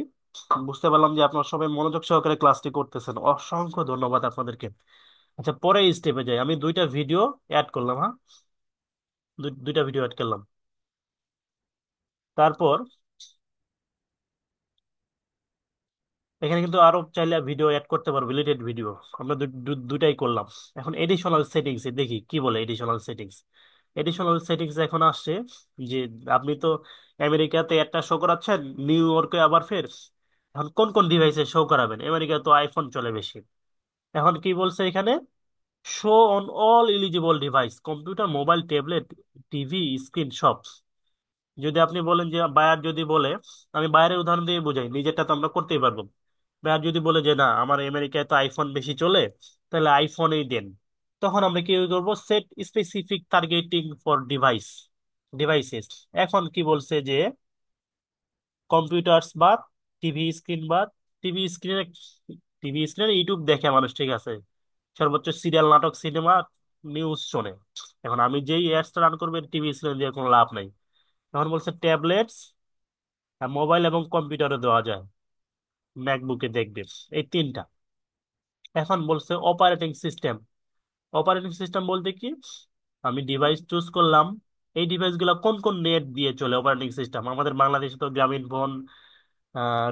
বুঝতে পারলাম যে আপনারা সবাই মনোযোগ সহকারে ক্লাসটি করতেছেন, অসংখ্য ধন্যবাদ আপনাদেরকে। আচ্ছা, পরে স্টেপে যাই, আমি দুইটা ভিডিও অ্যাড করলাম, হ্যাঁ, দুইটা ভিডিও অ্যাড করলাম। তারপর এখানে কিন্তু আরো চাইলে ভিডিও অ্যাড করতে পারবো, রিলেটেড ভিডিও। আমরা দুইটাই করলাম। এখন এডিশনাল সেটিংস এ দেখি কি বলে। এডিশনাল সেটিংস, এডিশনাল সেটিংস এখন আসছে যে আপনি তো আমেরিকাতে একটা শো করাচ্ছেন, নিউ ইয়র্কে আবার ফের, এখন কোন কোন ডিভাইসে শো করাবেন? আমেরিকায় তো আইফোন চলে বেশি। এখন কি বলছে এখানে, show on all eligible device, computer, mobile, tablet, TV screen সব। যদি আপনি বলেন যে বায়ার যদি বলে, আমি বাইরের উদাহরণ দিয়ে বুঝাই, নিজেরটা তো আমরা করতেই পারবো। বায়ার যদি বলে যে না, আমার আমেরিকায় তো আইফোন বেশি চলে, তাহলে আইফোনেই দেন। তখন আমরা কি করবো, set specific targeting for devices. এখন কি বলছে যে কম্পিউটার্স বা টিভি স্ক্রিন বা টিভি স্ক্রিনে টিভি স্ক্রিনে ইউটিউব দেখে মানুষ, ঠিক আছে, সর্বোচ্চ সিরিয়াল, নাটক, সিনেমা, নিউজ শোনে। এখন আমি যেই অ্যাডসটা রান করবো টিভি স্ক্রিনে দিয়ে কোনো লাভ নাই। এখন বলছে ট্যাবলেটস, মোবাইল এবং কম্পিউটারে দেওয়া যায়, ম্যাকবুকে দেখবে, এই তিনটা। এখন বলছে অপারেটিং সিস্টেম। অপারেটিং সিস্টেম বলতে কি, আমি ডিভাইস চুজ করলাম, এই ডিভাইসগুলো কোন কোন নেট দিয়ে চলে। অপারেটিং সিস্টেম আমাদের বাংলাদেশে তো গ্রামীণ ফোন,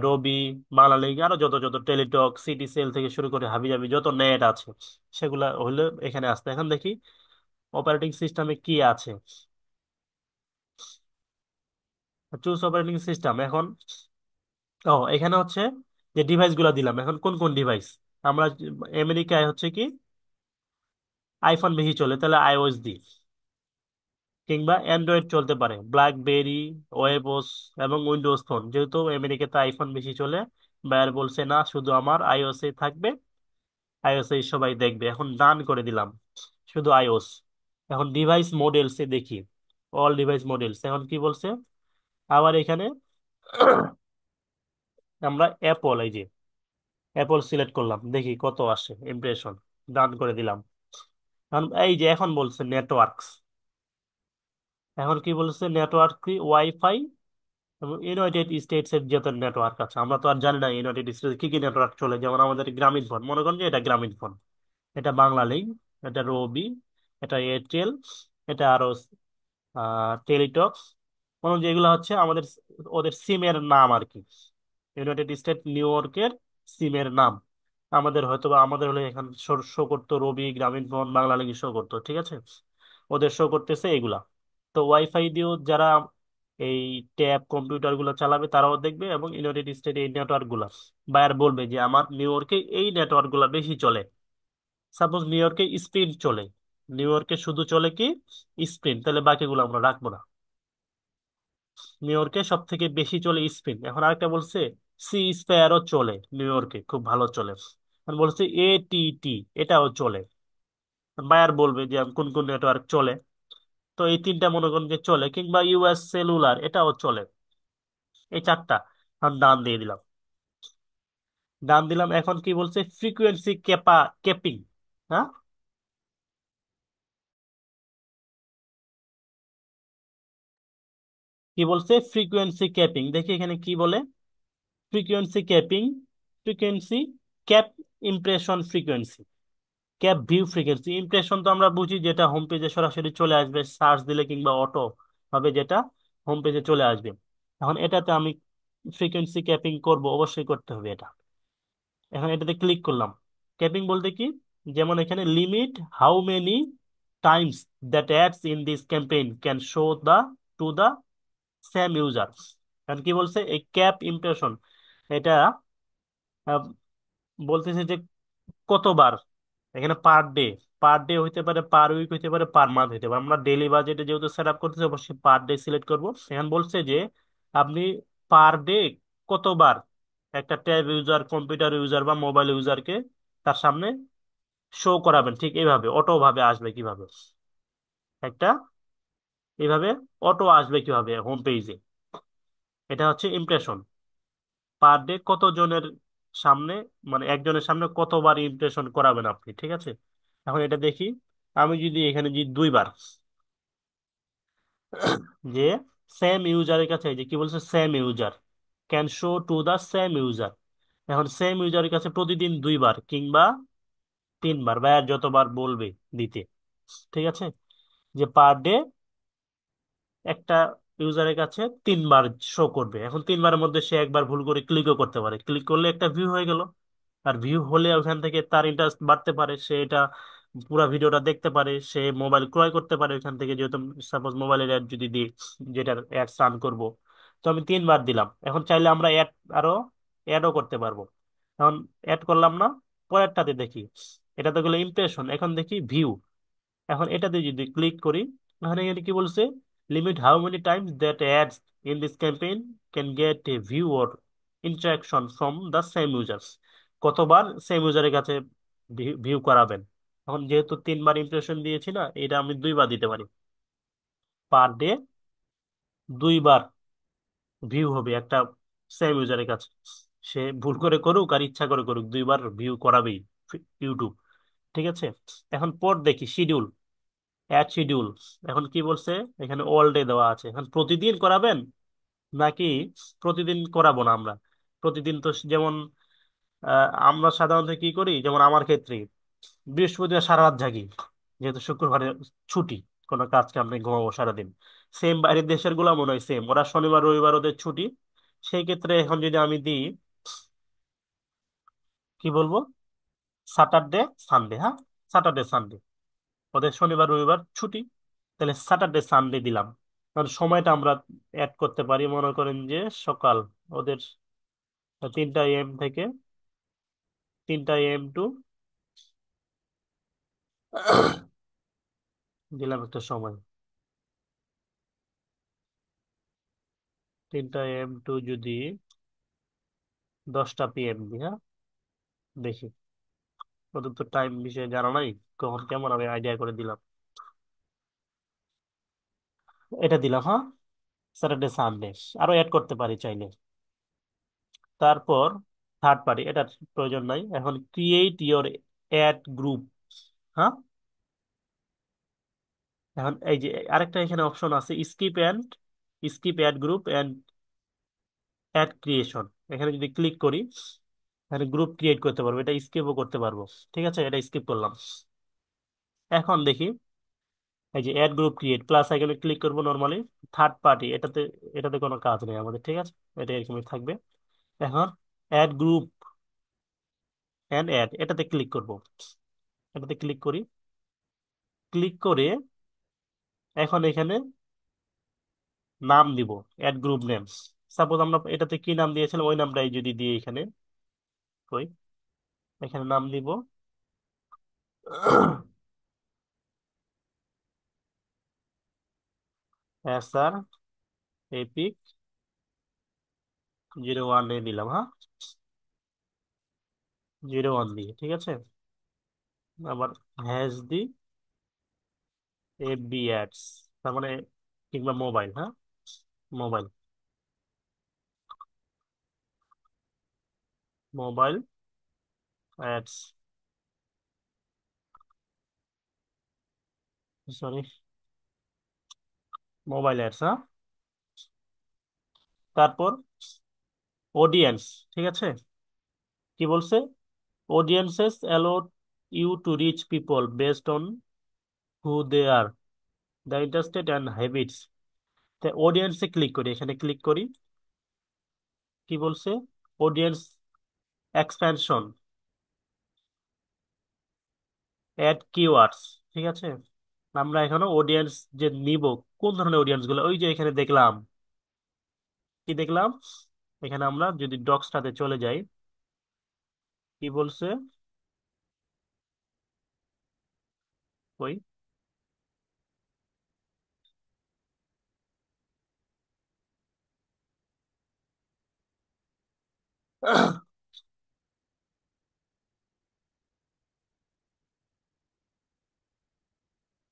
রবি, বাংলালিংক, আরো যত যত টেলিটক, সিটি সেল থেকে শুরু করে হাবিজাবি যত নেট আছে, সেগুলা হলে এখানে আসতে। এখন দেখি অপারেটিং সিস্টেমে কি আছে, চুজ অপারেটিং সিস্টেম। এখন এখানে হচ্ছে যে ডিভাইস গুলা দিলাম, এখন কোন কোন ডিভাইস আমরা, আমেরিকায় হচ্ছে কি আইফোন বেশি চলে, তাহলে আইওএস দিই, কিংবা অ্যান্ড্রয়েড চলতে পারে, ব্ল্যাকবেরি, ওয়েবওস এবং উইন্ডোজ ফোন। যেহেতু আমেরিকাতে আইফোন বেশি চলে, বায়ার বলছে না, শুধু আমার আইওএস এ থাকবে, আইওএস এ সবাই দেখবে। এখন ডান করে দিলাম, শুধু আইওএস। এখন ডিভাইস মডেলস এ দেখি, অল ডিভাইস মডেলস। এখন কি বলছে আবার এখানে, আমরা অ্যাপল, এই যে অ্যাপল সিলেক্ট করলাম, দেখি কত আসে ইমপ্রেশন। ডান করে দিলাম। এখন এই যে এখন বলছে নেটওয়ার্কস। এখন কি বলছে, নেটওয়ার্ক কি ওয়াইফাই এবং ইউনাইটেড স্টেটস এর যত নেটওয়ার্ক আছে, আমরা তো আর জানি না ইউনাইটেড স্টেটস কি কি নেটওয়ার্ক চলে। যেমন আমাদের গ্রামীণ ফোন, মনে করেন যে এটা গ্রামীণ ফোন, এটা বাংলা লিংক, এটা রবি, এটা এয়ারটেল, এটা আরো টেলিটক, মানে যেগুলো হচ্ছে আমাদের ওদের সিমের নাম আর কি, ইউনাইটেড স্টেট নিউ ইয়র্কের সিমের নাম। আমাদের হয়তো বা আমাদের হলে এখানে শো করতো রবি, গ্রামীণ ফোন, বাংলা লিঙ্ক শো করতো, ঠিক আছে। ওদের শো করতেছে এগুলা। তো ওয়াইফাই দিয়েও যারা এই ট্যাব কম্পিউটার গুলো চালাবে তারাও দেখবে, এবং ইউনাইটেড স্টেট এই নেটওয়ার্ক গুলা বায়ার বলবে যে আমার নিউ ইয়র্কে এই নেটওয়ার্ক গুলা বেশি চলে। সাপোজ নিউ ইয়র্কে স্প্রিন্ট চলে, নিউ ইয়র্কে শুধু চলে কি স্প্রিন্ট, তাহলে বাকিগুলো আমরা রাখবো না। নিউ ইয়র্কে সব থেকে বেশি চলে স্পিন। এখন আরেকটা বলছে সি স্কয়ারও চলে নিউ ইয়র্কে, খুব ভালো চলে। এখন বলছে এটিটি, এটাও চলে। বায়ার বলবে যে কোন কোন নেটওয়ার্ক চলে। তো এই তিনটা মনে করেন যে চলে, কিংবা ইউএস সেলুলার এটাও চলে, এই চারটা। এখন ডান দিয়ে দিলাম, ডান দিলাম। এখন কি বলছে ফ্রিকোয়েন্সি ক্যাপিং। হ্যাঁ, কি বলছে ফ্রিকোয়েন্সি ক্যাপিং, দেখি এখানে কি বলে। Frequency capping, frequency cap impression frequency, cap view frequency. Impression তো আমরা বুঝি যেটা হোম পেজে সরাসরি চলে আসবে, সার্চ দিলে কিংবা অটো হবে যেটা হোম পেজে চলে আসবে। এখন এটাতে আমি ফ্রিকোয়েন্সি ক্যাপিং করব, অবশ্যই করতে হবে এটা। এখন এটাতে ক্লিক করলাম। ক্যাপিং বলতে কি, যেমন এখানে limit how many times that ads in this campaign can show the to the same user. কারণ কি বলছে এই ক্যাপ ইমপ্রেশন, এটা আহ, বলতেছে যে কতবার, এখানে পার ডে, পার ডে হইতে পারে, পার উইক হইতে পারে, পার মান্থ হইতে পারে। আমরা ডেইলি বাজেটে যেহেতু সেট আপ করতেছি, অবশ্যই পার ডে সিলেক্ট করব। এখানে বলছে যে আপনি পার ডে কতবার একটা ট্যাব ইউজার, কম্পিউটার ইউজার বা মোবাইল ইউজারকে তার সামনে শো করাবেন, ঠিক এইভাবে অটো ভাবে আসবে কিভাবে, একটা এইভাবে অটো আসবে কিভাবে হোম পেজে। এটা হচ্ছে ইমপ্রেশন, পার ডে কতজনের সামনে, মানে একজনের সামনে কতবার ইমপ্রেশন করাবেন আপনি, ঠিক আছে। এখন এটা দেখি, আমি যদি এখানে যদি দুইবার, যে সেম ইউজারের কাছে, এই যে কি বলছে same user can show to the same user. এখন সেম ইউজারের কাছে প্রতিদিন দুইবার কিংবা তিনবার, বা আর যতবার বলবে দিতে, ঠিক আছে। যে পার ডে একটা ইউজারের কাছে তিনবার শো করবে। এখন তিনবারের মধ্যে সে একবার ভুল করে ক্লিকও করতে পারে, ক্লিক করলে একটা ভিউ হয়ে গেল। আর ভিউ হলে ওখান থেকে তার ইন্টারেস্ট বাড়তে পারে, সে এটা পুরো ভিডিওটা দেখতে পারে, সে মোবাইল ক্রয় করতে পারে ওইখান থেকে, যেহেতু সাপোজ মোবাইলের অ্যাড যদি দিই, যেটার অ্যাড রান করব। তো আমি তিনবার দিলাম। এখন চাইলে আমরা অ্যাড আরো অ্যাডও করতে পারবো। এখন অ্যাড করলাম না, পরেরটাতে দেখি, এটা তো গেলো ইমপ্রেশন। এখন দেখি ভিউ। এখন এটাতে যদি ক্লিক করি, এখানে এখানে কি বলছে limit how many times that ads in this campaign can get a view or interaction from the same users, কতবার সেম ইউজারের কাছে ভিউ করাবেন। এখন যেহেতু তিনবার ইমপ্রেশন দিয়েছি না, এটা আমি দুইবার দিতে পারি। পার ডে দুইবার ভিউ হবে একটা সেম ইউজারের কাছে, সে ভুল করে করুক আর ইচ্ছা করে করুক, দুইবার ভিউ করাবেই ইউটিউব, ঠিক আছে। এখন পর দেখি শিডিউল, অ্যাড শিডিউল। এখন কি বলছে, এখানে অল ডে দেওয়া আছে। এখন প্রতিদিন করাবেন নাকি প্রতিদিন করাবো না আমরা। প্রতিদিন তো যেমন আমরা সাধারণত কি করি, যেমন আমার ক্ষেত্রে বৃহস্পতিবার সারা রাত জাগি, যেহেতু শুক্রবারে ছুটি, কোনো কাজ কাম নেই, ঘুমাবো সারাদিন। সেম বাইরের দেশের গুলা মনে হয় সেম, ওরা শনিবার রবিবার ওদের ছুটি। সেই ক্ষেত্রে এখন যদি আমি দিই, কি বলবো, স্যাটারডে সানডে, হ্যাঁ, স্যাটারডে সানডে, ওদের শনিবার রবিবার ছুটি, তাহলে স্যাটারডে সানডে দিলাম। কারণ সময়টা আমরা অ্যাড করতে পারি, মনে করেন যে সকাল, ওদের 3টা AM থেকে 3টা AM টু দিলাম একটা সময়, 3টা AM টু যদি 10টা PM দিই, হ্যাঁ, দেখি। ওদের তো টাইম বিষয়ে জানা নাই, কখন কেমন আমি আইডিয়া করে দিলাম, এটা দিলাম, হ্যাঁ, স্যাটারডে সানডে। আরো অ্যাড করতে পারি চাইলে। তারপর থার্ড পার্টি, এটা প্রয়োজন নাই। এখন ক্রিয়েট ইওর অ্যাড গ্রুপ, হ্যাঁ। এখন এই যে আরেকটা এখানে অপশন আছে, skip ad group and ad creation. এখানে যদি ক্লিক করি, এখানে গ্রুপ ক্রিয়েট করতে পারবো, এটা স্কিপও করতে পারবো, ঠিক আছে, এটা স্কিপ করলাম। এখন দেখি এই যে অ্যাড গ্রুপ ক্রিয়েট প্লাস আইকনে ক্লিক করবো নর্মালি। থার্ড পার্টি, এটাতে এটাতে কোনো কাজ নেই আমাদের, ঠিক আছে। এটা এরকমই থাকবে। এখন অ্যাড গ্রুপ অ্যান্ড অ্যাড, এটাতে ক্লিক করব। এটাতে ক্লিক করি। ক্লিক করে এখন এখানে নাম দিব, অ্যাড গ্রুপ নেমস। সাপোজ আমরা এটাতে কি নাম দিয়েছিলাম ওই নামটাই যদি দিই এখানে, ওই এখানে নাম দিব এস আর এপিক 01 এ দিলাম, হ্যাঁ, 01 দিয়ে, ঠিক আছে। আবার hash the F B ads, তার মানে কিংবা মোবাইল, হ্যাঁ, mobile, mobile ads, sorry, mobile ads, হ্যাঁ। তারপর অডিয়েন্স, ঠিক আছে। কি বলছে? Audiences allow you to reach people based on who they are, the interested and habits. তাই অডিয়েন্সে ক্লিক করি, এখানে ক্লিক করি। কি বলছে? অডিয়েন্স এক্সপ্যানশন, অ্যাড কিওয়ার্ডস, ঠিক আছে। আমরা এখানে অডিয়েন্স যে নিব, কোন ধরনের অডিয়েন্স গুলো, ওই যে এখানে দেখলাম, কি দেখলাম, এখানে আমরা যদি ডক্সটাতে চলে যাই, কি বলছে, ওই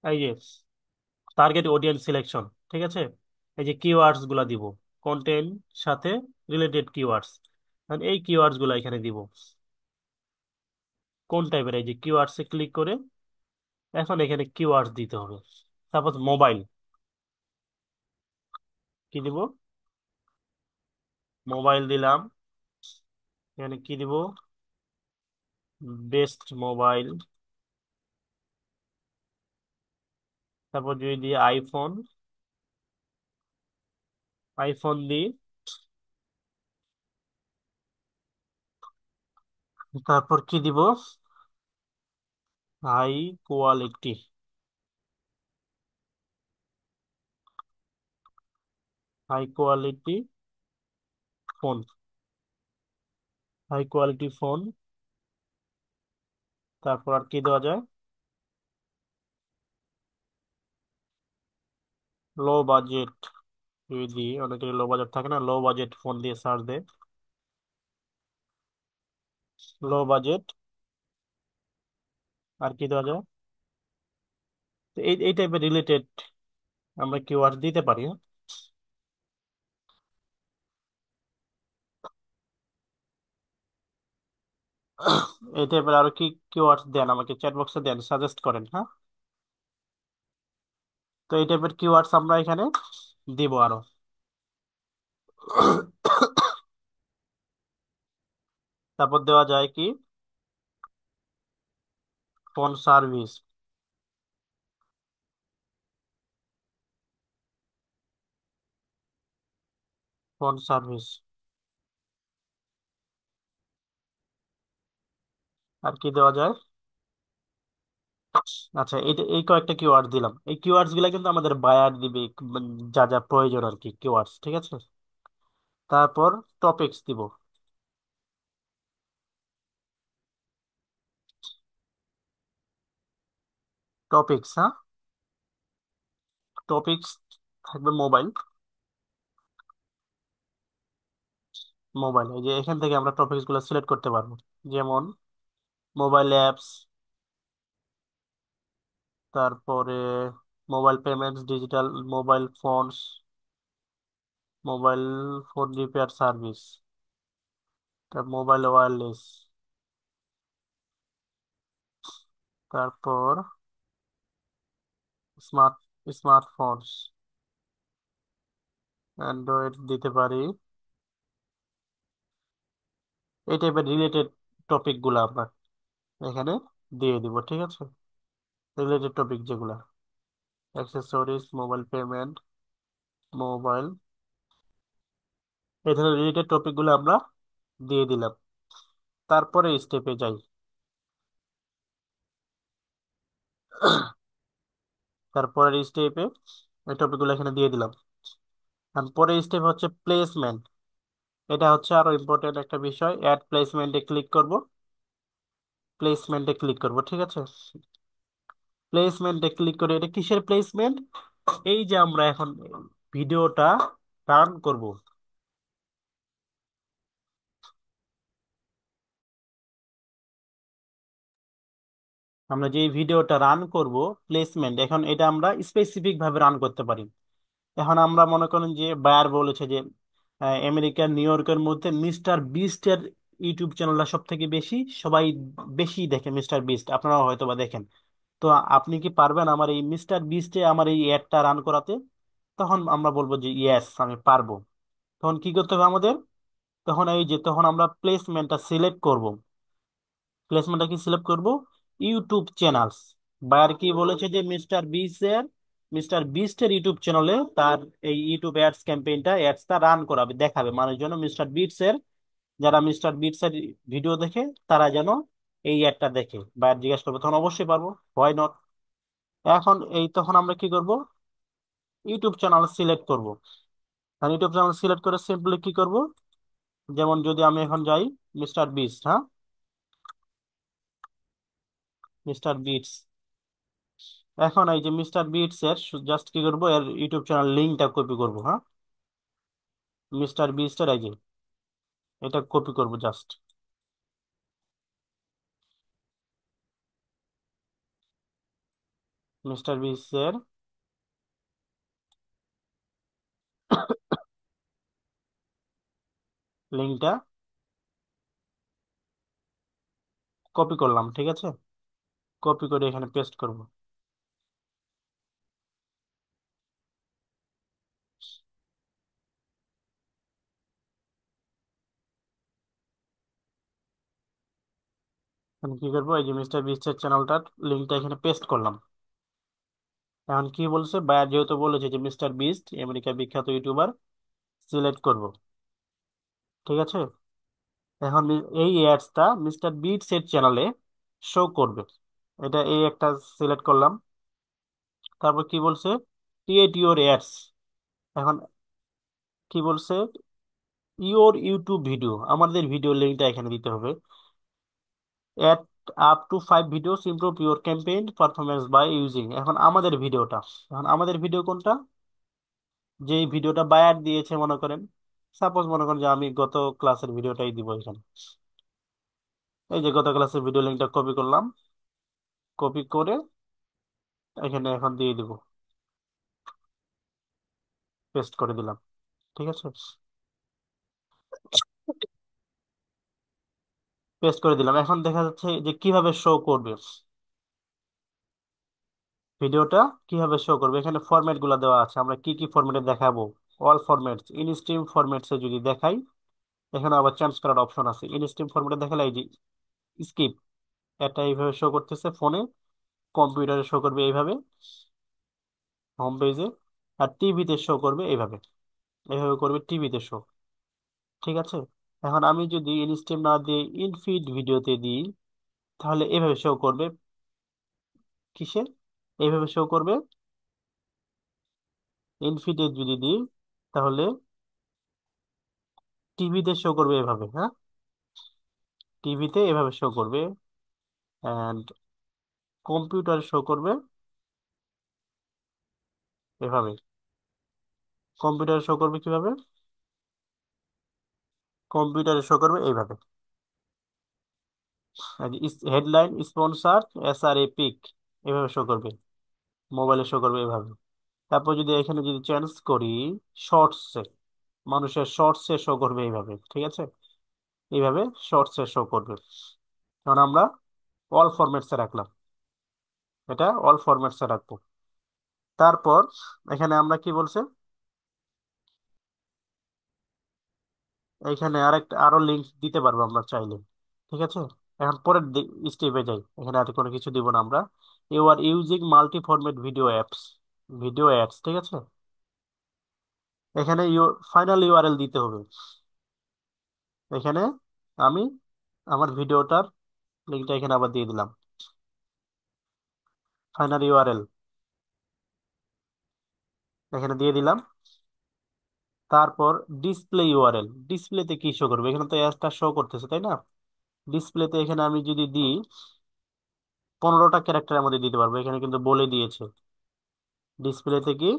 এই যে টার্গেট অডিয়েন্স সিলেকশন, ঠিক আছে। এই যে কিওয়ার্ডস গুলা দিব, কন্টেন্ট সাথে রিলেটেড কিওয়ার্ডস, এই কিওয়ার্ডস গুলা এখানে দিব। কোন টাইপের, এই যে কিওয়ার্ডস এ ক্লিক করে এখন এখানে কিওয়ার্ডস দিতে হবে। সাপোজ মোবাইল, কি দিব, মোবাইল দিলাম। এখানে কি দিব, বেস্ট মোবাইল। তারপর যদি দিই আইফোন, আইফোন দিই। তারপর কি দিব, high quality, high quality phone, high quality phone. তারপর আর কি দেওয়া যায়, লো বাজেট, যদি অনেকে লো বাজেট থাকে না, লো বাজেট ফোন দিয়ে সার্চ দে, লো বাজেট। আর কি দেওয়া যায়, তো এই এই টাইপের রিলেটেড আমরা কিওয়ার্ড দিতে পারি, হ্যাঁ? এই টাইপের আরো কি কিওয়ার্ড দেন, আমাকে চ্যাট বক্সে দেন, সাজেস্ট করেন, হ্যাঁ। তো এই টাইপের কিওয়ার্ডস আমরা এখানে দিব আরো। তারপর দেওয়া যায় কি, ফোন সার্ভিস, ফোন সার্ভিস। আর কি দেওয়া যায়, আচ্ছা এই কয়েকটা কিওয়ার্ড দিলাম, এই কিওয়ার্ডস গুলা কিন্তু আমাদের বায়ার দিবে, যা যা প্রয়োজন আর কি কিওয়ার্ডস, ঠিক আছে। তারপর টপিকস দিব, টপিকস, হ্যাঁ, টপিকস থাকবে মোবাইল, মোবাইল, এই যে এখান থেকে আমরা টপিকস গুলো সিলেক্ট করতে পারবো। যেমন মোবাইল অ্যাপস, তারপরে mobile payments, digital mobile phones, mobile phone repair service, তারপর মোবাইল ওয়্যারলেস, তারপর স্মার্ট স্মার্টফোনস, অ্যান্ড্রয়েড দিতে পারি। এই টাইপের রিলেটেড টপিক গুলো আমরা এখানে দিয়ে দিব, ঠিক আছে, রিলেটেড টপিক যেগুলা। অ্যাক্সেসরিজ, মোবাইল পেমেন্ট, মোবাইল, এই ধরনের রিলেটেড টপিকগুলো আমরা দিয়ে দিলাম। তারপরে স্টেপে যাই। তারপরের স্টেপে এই টপিকগুলো এখানে দিয়ে দিলাম। আর পরের স্টেপ হচ্ছে প্লেসমেন্ট। এটা হচ্ছে আরো ইম্পর্টেন্ট একটা বিষয়। অ্যাড প্লেসমেন্টে ক্লিক করব। প্লেসমেন্টে ক্লিক করব, ঠিক আছে। প্লেসমেন্টে ক্লিক করে, এটা কিসের প্লেসমেন্ট? এই যে আমরা এখন ভিডিওটা রান করব, আমরা যে ভিডিওটা রান করব, প্লেসমেন্ট, এখন এটা আমরা স্পেসিফিক ভাবে রান করতে পারি। এখন আমরা মনে করেন যে বায়ার বলেছে যে আমেরিকার নিউ ইয়র্কের মধ্যে মিস্টার বিস্টের ইউটিউব চ্যানেলটা সব থেকে বেশি, সবাই বেশি দেখে মিস্টার বিস্ট, আপনারাও হয়তো বা দেখেন। তো আপনি কি পারবেন আমার এই মিস্টার বিস্টে আমার এই অ্যাডটা রান করাতে? তখন আমরা বলবো যে ইয়েস, আমি পারবো। তখন কি করতে হবে আমাদের? তখন আমরা প্লেসমেন্টটা সিলেক্ট করব। প্লেসমেন্টটা কি সিলেক্ট করব? YouTube channels. বায়ার কি বলেছে যে মিস্টার বিস্টের ইউটিউব চ্যানেলে তার এই ইউটিউব অ্যাডস ক্যাম্পেইনটা, অ্যাডসটা রান করাবে, দেখাবে মানুষের জন্য। যারা মিস্টার বিটস এর ভিডিও দেখে তারা যেন এই অ্যাডটা দেখে। বায়ার জিজ্ঞাসা করবে, তখন অবশ্যই পারবো, হোয়াই নট। তখন আমরা কি করব? ইউটিউব চ্যানেল সিলেক্ট করব। আর ইউটিউব চ্যানেল সিলেক্ট করে সিম্পলি কি করব? যেমন যদি আমি এখন যাই মিস্টার বিস্ট, হ্যাঁ, মিস্টার বিটস, এখন এই যে মিস্টার বিটস এর জাস্ট কি করব, এর ইউটিউব চ্যানেল লিঙ্কটা কপি করব, হ্যাঁ। মিস্টার বিস্ট এর এই যে এটা কপি করব জাস্ট। মিস্টার বিস্ট এর লিঙ্কটা কপি করলাম, ঠিক আছে। কপি করে এখানে পেস্ট করব। এখন কি করবো, এই যে মিস্টার বিস্ট এর চ্যানেলটার লিঙ্কটা এখানে পেস্ট করলাম। এখন কি বলছে, বায়ার যেহেতু বলেছে যে মিস্টার বিস্ট আমেরিকার বিখ্যাত ইউটিউবার, সিলেক্ট করব, ঠিক আছে। এখন এই অ্যাডসটা মিস্টার বিটস এর চ্যানেলে শো করবে। এটা এই একটা সিলেক্ট করলাম। তারপর কি বলছে, ক্রিয়েট ইউর অ্যাডস। এখন কি বলছে, ইউর ইউটিউব ভিডিও, আমাদের ভিডিও লিঙ্কটা এখানে দিতে হবে। Add up to 5 videos improve your campaign performance by using. এখন আমাদের ভিডিওটা, এখন আমাদের ভিডিও কোনটা? যেই ভিডিওটা বায়ার দিয়েছে, মনে করেন, সাপোজ মনে করেন যে আমি গত ক্লাসের ভিডিওটাই দিব এখানে। এই যে গত ক্লাসের ভিডিও লিঙ্কটা কপি করলাম। কপি করে এখানে এখন দিয়ে দিব, পেস্ট করে দিলাম, ঠিক আছে। পেস্ট করে দিলাম। এখন দেখা যাচ্ছে যে কিভাবে শো করবে ভিডিওটা, কিভাবে শো করবে। এখানে ফরম্যাট গুলো দেওয়া আছে, আমরা কি কি ফরম্যাটে দেখাবো। All formats, in stream formats এ যদি দেখাই, এখানে আবার চেঞ্জ করার অপশন আছে। ইন স্ট্রিম ফরম্যাটে দেখালে এই যে স্কিপ, এটা এইভাবে শো করতেছে ফোনে, কম্পিউটারে শো করবে এইভাবে হোম পেজে, আর টিভিতে শো করবে এইভাবে। এইভাবে করবে টিভিতে শো, ঠিক আছে। এখন আমি যদি ইন স্ট্রিম না দিয়ে ইনফিড ভিডিওতে দিই, তাহলে এভাবে শো করবে। কিসে? এইভাবে শো করবে। ইনফিডে যদি দিই, তাহলে টিভিতে শো করবে এভাবে, হ্যাঁ, টিভিতে এভাবে শো করবে। অ্যান্ড কম্পিউটার শো করবে এভাবে। কম্পিউটার শো করবে কিভাবে? কম্পিউটারে শো করবে এইভাবে। হেডলাইন, স্পন্সার, এসআরএ পিক, এভাবে শো করবে। মোবাইলে শো করবে এভাবে। তারপর যদি এখানে যদি চেঞ্জ করি শর্টসে, মানুষের শর্টসে শো করবে এইভাবে, ঠিক আছে। এইভাবে শর্টসে শো করবে। কারণ আমরা অল ফরম্যাটসে রাখলাম, এটা অল ফরম্যাটসে রাখবো। তারপর এখানে আমরা কি বলছে, এখানে আরো লিঙ্ক দিতে পারবো আমরা চাইলে, ঠিক আছে। এখন পরের স্টেপে যাই, এখানে আর কোনো কিছু দিব না আমরা। You are using multi format video apps. Video ads, ঠিক আছে। এখানে ফাইনাল ইউআরএল দিতে হবে। এখানে আমি আমার ভিডিওটার লিঙ্কটা এখানে আবার দিয়ে দিলাম, ফাইনাল ইউআরএল এখানে দিয়ে দিলাম। তারপর ডিসপ্লে ইউআরএল, ডিসপ্লেতে কি শো করবে? এখানে তো অ্যাডটা শো করতেছে, তাই না? ডিসপ্লেতে এখানে আমি যদি দিই 15টা ক্যারেক্টারের মধ্যে দিতে পারবো, এখানে কিন্তু বলে দিয়েছে ডিসপ্লেতে কি,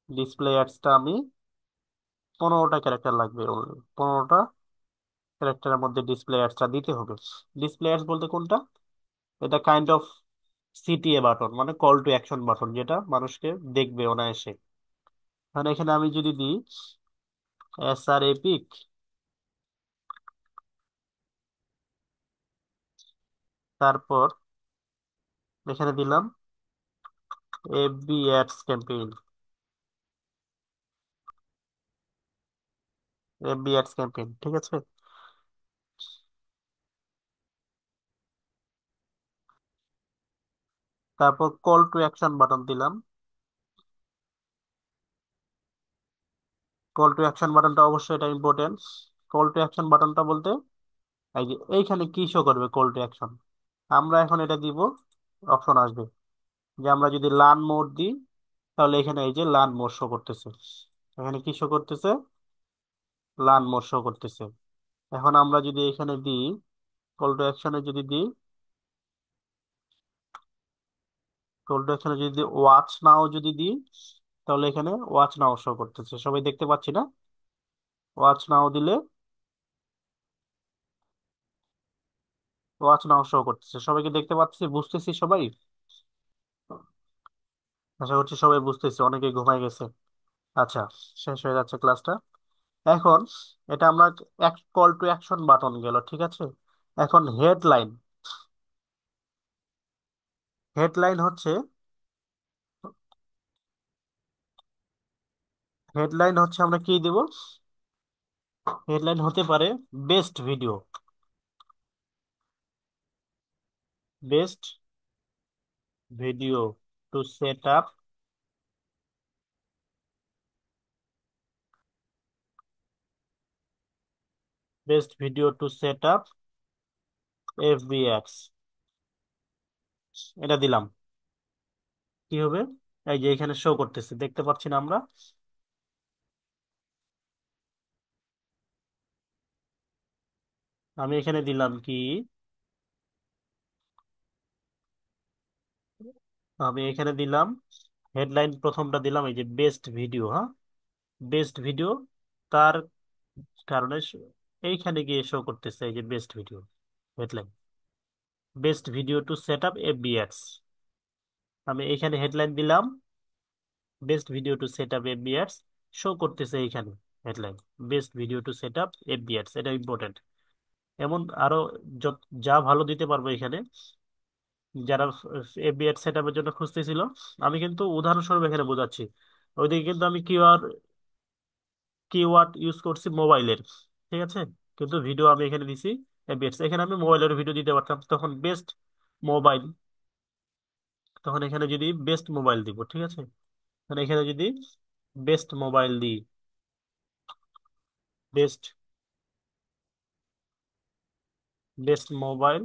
ডিসপ্লে অ্যাডসটা আমি 15টা ক্যারেক্টার লাগবে, 15টা ক্যারেক্টারের মধ্যে ডিসপ্লে অ্যাডসটা দিতে হবে। ডিসপ্লে অ্যাডস বলতে কোনটা? এটা কাইন্ড অফ সিটিএ বাটন, মানে কল টু অ্যাকশন বাটন, যেটা মানুষকে দেখবে অনায়াসে। মানে এখানে আমি যদি দিই এসআর এপিক, তারপর এখানে দিলাম FB ads campaign, FB ads campaign, ঠিক আছে। তারপর কল টু অ্যাকশন বাটন দিলাম। কল টু অ্যাকশন বাটনটা অবশ্যই এটা ইম্পর্টেন্ট। কল টু অ্যাকশন বাটনটা বলতে এই যে এইখানে কি শো করবে কল টু অ্যাকশন, আমরা এখন এটা দিব, অপশন আসবে যে আমরা যদি লার্ন মোড দিই, তাহলে এখানে এই যে লার্ন মোড শো করতেছে। এখানে কি শো করতেছে? লার্ন মোড শো করতেছে। এখন আমরা যদি এখানে দিই, কল টু অ্যাকশনে যদি দিই, কল টু অ্যাকশনে যদি ওয়াচ নাও যদি দিই, তাহলে এখানে ওয়াচ নাও শো করতেছে, সবাই দেখতে পাচ্ছি না? ওয়াচ নাও দিলে ওয়াচ নাও শো করতেছে, সবাইকে দেখতে পাচ্ছি, বুঝতেছি সবাই। আশা করছি সবাই বুঝতেছি, অনেকে ঘুমায় গেছে। আচ্ছা, শেষ হয়ে যাচ্ছে ক্লাসটা এখন। এটা আমরা এক কল টু অ্যাকশন বাটন গেল, ঠিক আছে। এখন হেডলাইন, হেডলাইন হচ্ছে, হেডলাইন হচ্ছে আমরা কি দেব? হেডলাইন হতে পারে best video, best video to set up, best video to set up FBX, এটা দিলাম। কি হবে? এই যে এখানে শো করতেছে, দেখতে পাচ্ছি না আমরা? আমি এখানে দিলাম কি, আমি এখানে দিলাম হেডলাইন, প্রথমটা দিলাম এই যে বেস্ট ভিডিও, হ্যাঁ, বেস্ট ভিডিও। তার কারণে এইখানে গিয়ে শো করতেছে এই যে best video, headline best video to set up FBX. আমি এইখানে হেডলাইন দিলাম best video to set up FBX, show করতেছে এইখানে headline best video to set up FBX, এটা ইম্পর্টেন্ট। এমন আরো যা ভালো দিতে পারবো এখানে, যারা এফবিএক্স সেট আপের জন্য খুঁজতেছিল। আমি কিন্তু উদাহরণস্বরূপ এখানে বোঝাচ্ছি, ওইদিকে কিন্তু আমি কিওয়ার্ড ইউজ করছি মোবাইলের, ঠিক আছে। কিন্তু ভিডিও আমি এখানে দিছি এফবিএক্স, এখানে আমি মোবাইলের ভিডিও দিতে পারতাম, তখন বেস্ট মোবাইল, তখন এখানে যদি বেস্ট মোবাইল দিব, ঠিক আছে। মানে এখানে যদি বেস্ট মোবাইল দিই, বেস্ট, বেস্ট মোবাইল,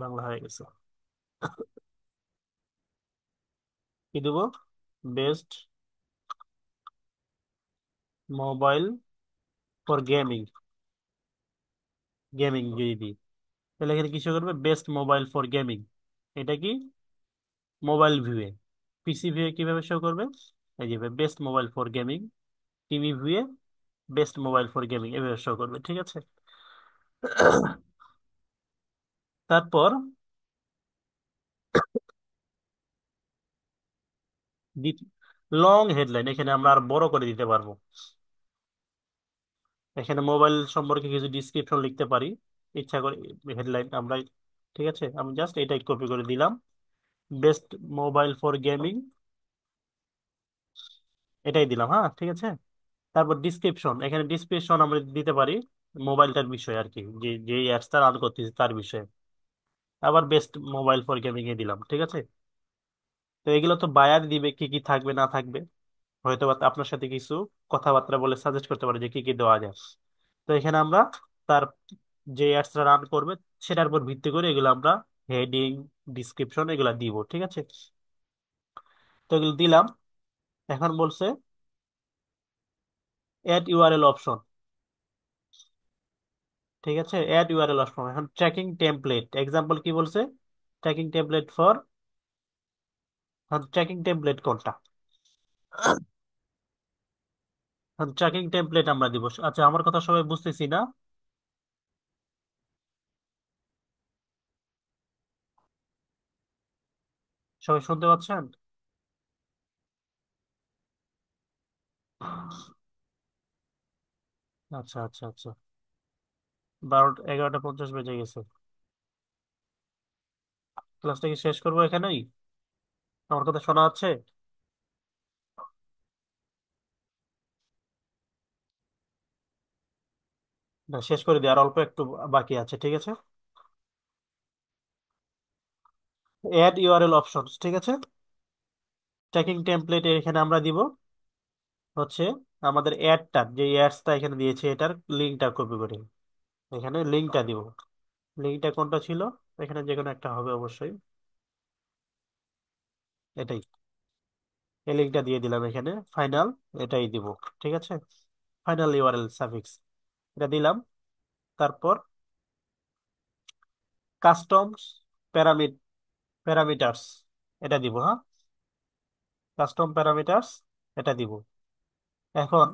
বাংলা হয়ে গেছে, কি দেবো? Best mobile for gaming, gaming যদি দিই, তাহলে এখানে কিছু করবে বেস্ট মোবাইল ফর গেমিং। এটা কি? মোবাইল ভিউয়ে। পিসি ভিউয়ে কিভাবে শো করবে? এই যে best mobile for gaming, TV ভিউয়ে বেস্ট মোবাইল ফর গেমিং, এভাবে শো করবে, ঠিক আছে। তারপর লং হেডলাইন, এখানে আমরা আর বড় করে দিতে পারবো। এখানে মোবাইল সম্পর্কে কিছু ডিসক্রিপশন লিখতে পারি ইচ্ছা করে, হেডলাইন আমরা, ঠিক আছে। আমি জাস্ট এটাই কপি করে দিলাম, বেস্ট মোবাইল ফর গেমিং, এটাই দিলাম, হ্যাঁ, ঠিক আছে। তারপর ডিসক্রিপশন, এখানে ডিসক্রিপশন আমরা দিতে পারি মোবাইলটার বিষয় আর কি, যে যে অ্যাপসটা রান করতেছি তার বিষয়ে। আবার বেস্ট মোবাইল ফর গেমিং এ দিলাম, ঠিক আছে। তো এগুলো তো বায়ার দিবে কি কি থাকবে না থাকবে, হয়তো বা আপনার সাথে কিছু কথাবার্তা বলে সাজেস্ট করতে পারে যে কি কি দেওয়া যায়। তো এখানে আমরা তার যে অ্যাডসটা রান করবে সেটার উপর ভিত্তি করে এগুলো আমরা হেডিং, ডিসক্রিপশন এগুলো দিব, ঠিক আছে। তো এগুলো দিলাম। এখন বলছে অ্যাড ইউআরএল অপশন, ঠিক আছে, অ্যাড ইউআরএল অপশন। এখন ট্র্যাকিং টেমপ্লেট এক্সাম্পল কি বলছে, tracking template for, tracking template কোনটা, ট্র্যাকিং টেমপ্লেট আমরা দিব। আচ্ছা, আমার কথা সবাই বুঝতেছি না? সবাই শুনতে পাচ্ছেন? আচ্ছা আচ্ছা আচ্ছা, 11:50 বেজে গেছে। ক্লাসটা কি শেষ করবো এখানেই? আমার কথা শোনা যাচ্ছে? না, শেষ করে দিই, আর অল্প একটু বাকি আছে, ঠিক আছে। অ্যাড ইউআরএল অপশনস, ঠিক আছে। ট্র্যাকিং টেমপ্লেট এখানে আমরা দিব হচ্ছে আমাদের অ্যাডটা, যে অ্যাডসটা এখানে দিয়েছে এটার লিঙ্কটা কপি করে এখানে লিঙ্কটা দিব। লিঙ্কটা কোনটা ছিল, এখানে যে কোনো একটা হবে অবশ্যই, এটাই। এই লিঙ্কটা দিয়ে দিলাম এখানে, ফাইনাল এটাই দিব, ঠিক আছে। ফাইনাল ইউআরএল সাফিক্স এটা দিলাম। তারপর কাস্টমস প্যারামিটারস এটা দিব, হ্যাঁ, কাস্টম প্যারামিটারস এটা দিব। এখন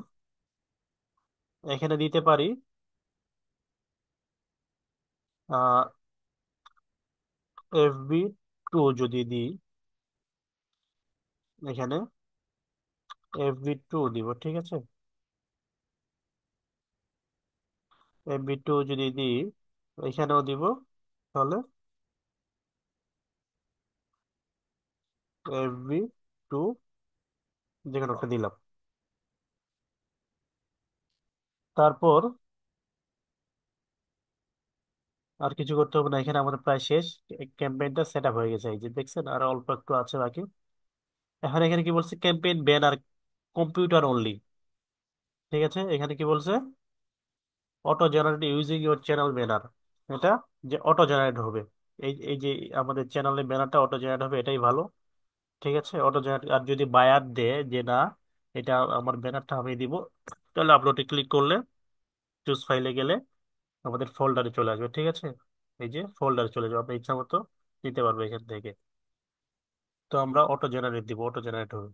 এখানে দিতে পারি FB2 যদি দিই, এখানে FB2 দিব, ঠিক আছে। FB2 যদি দিই এখানেও দিব, তাহলে FB2 যেখানে একটা দিলাম। তারপর আর কিছু করতে হবে না, এখানে আমাদের প্রায় শেষ। ক্যাম্পেইনটা সেট আপ হয়ে গেছে, এই যে দেখছেন, আর অল্প একটু আছে বাকি। এখন এখানে কি বলছে, ক্যাম্পেইন ব্যানার কম্পিউটার অনলি, ঠিক আছে। এখানে কি বলছে, auto generate using your channel banner, এটা যে অটো জেনারেট হবে, এই এই যে আমাদের চ্যানেলের ব্যানারটা অটো জেনারেট হবে, এটাই ভালো, ঠিক আছে। অটো জেনারেট, আর যদি বায়ার দেয় যে না এটা আমার ব্যানারটা আমি দিব, তাহলে আপলোডে ক্লিক করলে চুজ ফাইলে গেলে আমাদের ফোল্ডারে চলে আসবে, ঠিক আছে। এই যে ফোল্ডারে চলে যাবে, আপনার ইচ্ছা মতো নিতে পারবে এখান থেকে। তো আমরা অটো জেনারেট দিব, অটো জেনারেট হবে।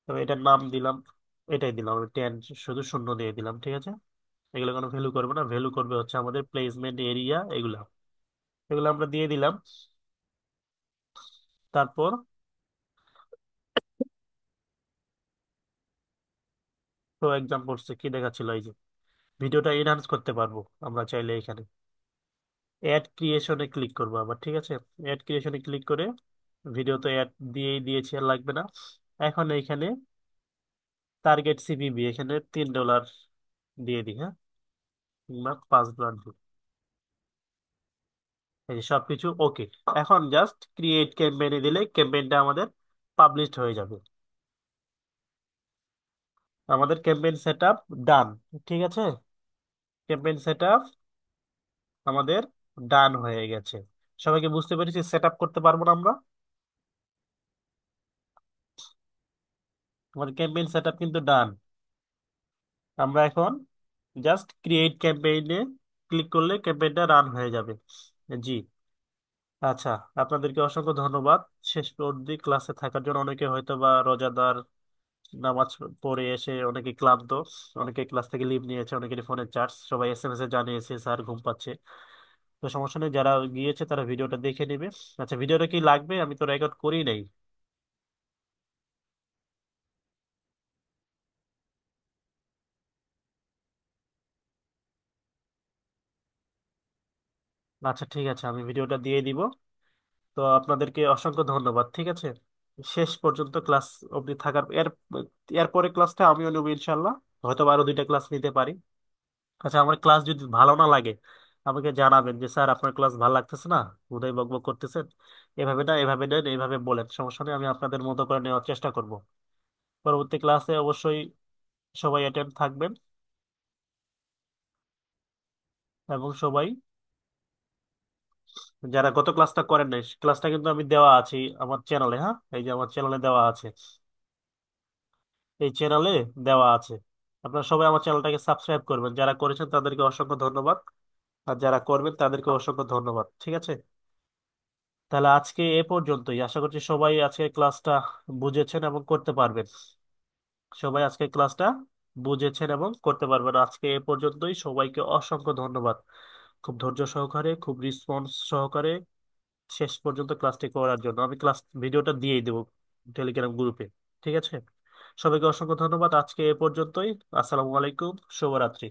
তবে এটার নাম দিলাম, এটাই দিলাম আমি 10, শুধু শূন্য দিয়ে দিলাম, ঠিক আছে। এগুলো কোনো ভ্যালু করবে না, ভ্যালু করবে হচ্ছে আমাদের প্লেসমেন্ট এরিয়া, এগুলা এগুলো আমরা দিয়ে দিলাম। তারপর তো এক্সাম্পলস কি দেখাচ্ছিল, এই যে ভিডিওটা এনহান্স করতে পারবো আমরা চাইলে এখানে অ্যাড ক্রিয়েশনে ক্লিক করবো আবার, ঠিক আছে। অ্যাড ক্রিয়েশনে ক্লিক করে ভিডিও তো অ্যাড দিয়েই দিয়েছি, আর লাগবে না। এখন এইখানে টার্গেট সিপিবি এখানে $3 দিয়ে দিই, হ্যাঁ, কিংবা $5 দিই। এই যে সবকিছু ওকে। এখন জাস্ট ক্রিয়েট ক্যাম্পেইনে দিলে ক্যাম্পেইনটা আমাদের পাবলিশড হয়ে যাবে। আমাদের ক্যাম্পেইন সেট আপ ডান, ঠিক আছে। ক্যাম্পেইন সেট আপ আমাদের ডান হয়ে গেছে। সবাইকে বুঝতে পেরেছি সেট আপ করতে পারবো না আমরা? আমাদের ক্যাম্পেইন সেট আপ কিন্তু ডান। আমরা এখন জাস্ট ক্রিয়েট ক্যাম্পেইনে ক্লিক করলে ক্যাম্পেইনটা রান হয়ে যাবে। জি। আচ্ছা, আপনাদেরকে অসংখ্য ধন্যবাদ শেষ অবধি ক্লাসে থাকার জন্য। অনেকে হয়তো বা রোজাদার, নামাজ পড়ে এসে অনেকে ক্লান্ত, অনেকে ক্লাস থেকে লিভ নিয়েছে, অনেকের ফোনের চার্জ, সবাই SMS এ জানিয়েছে স্যার ঘুম পাচ্ছে। তো সমস্যা নেই, যারা গিয়েছে তারা ভিডিওটা দেখে নেবে। আচ্ছা, ভিডিওটা কি লাগবে? আমি তো রেকর্ড করি নাই। আচ্ছা ঠিক আছে, আমি ভিডিওটা দিয়ে দিব। তো আপনাদেরকে অসংখ্য ধন্যবাদ, ঠিক আছে। শেষ পর্যন্ত ক্লাস অবধি থাকার এরপরে ক্লাসটা আমিও নেবো ইনশাল্লাহ, হয়তো আরো 2টা ক্লাস নিতে পারি। আচ্ছা, আমার ক্লাস যদি ভালো না লাগে আমাকে জানাবেন যে স্যার আপনার ক্লাস ভালো লাগতেছে না, উদয় বকবক করতেছেন, এভাবে না এভাবে নেন, এইভাবে বলেন, সমস্যা নেই, আমি আপনাদের মতো করে নেওয়ার চেষ্টা করব। পরবর্তী ক্লাসে অবশ্যই সবাই অ্যাটেন্ড থাকবেন এবং সবাই যারা গত ক্লাসটা করেন নাই, ক্লাসটা কিন্তু আমি দেওয়া আছি আমার চ্যানেলে, হ্যাঁ এই যে আমার চ্যানেলে দেওয়া আছে, এই চ্যানেলে দেওয়া আছে। আপনারা সবাই আমার চ্যানেলটাকে সাবস্ক্রাইব করবেন, যারা করেছেন তাদেরকে অসংখ্য ধন্যবাদ, আর যারা করবেন তাদেরকে অসংখ্য ধন্যবাদ, ঠিক আছে? তাহলে আজকে এ পর্যন্তই, আশা করছি সবাই আজকে ক্লাসটা বুঝেছেন এবং করতে পারবেন। সবাই আজকে ক্লাসটা বুঝেছেন এবং করতে পারবেন। আজকে এ পর্যন্তই, সবাইকে অসংখ্য ধন্যবাদ, খুব ধৈর্য সহকারে, খুব রেসপন্স সহকারে শেষ পর্যন্ত ক্লাসটি করার জন্য। আমি ক্লাস ভিডিওটা দিয়েই দেবো টেলিগ্রাম গ্রুপে, ঠিক আছে? সবাইকে অসংখ্য ধন্যবাদ, আজকে এ পর্যন্তই। আসসালামু আলাইকুম, শুভরাত্রি।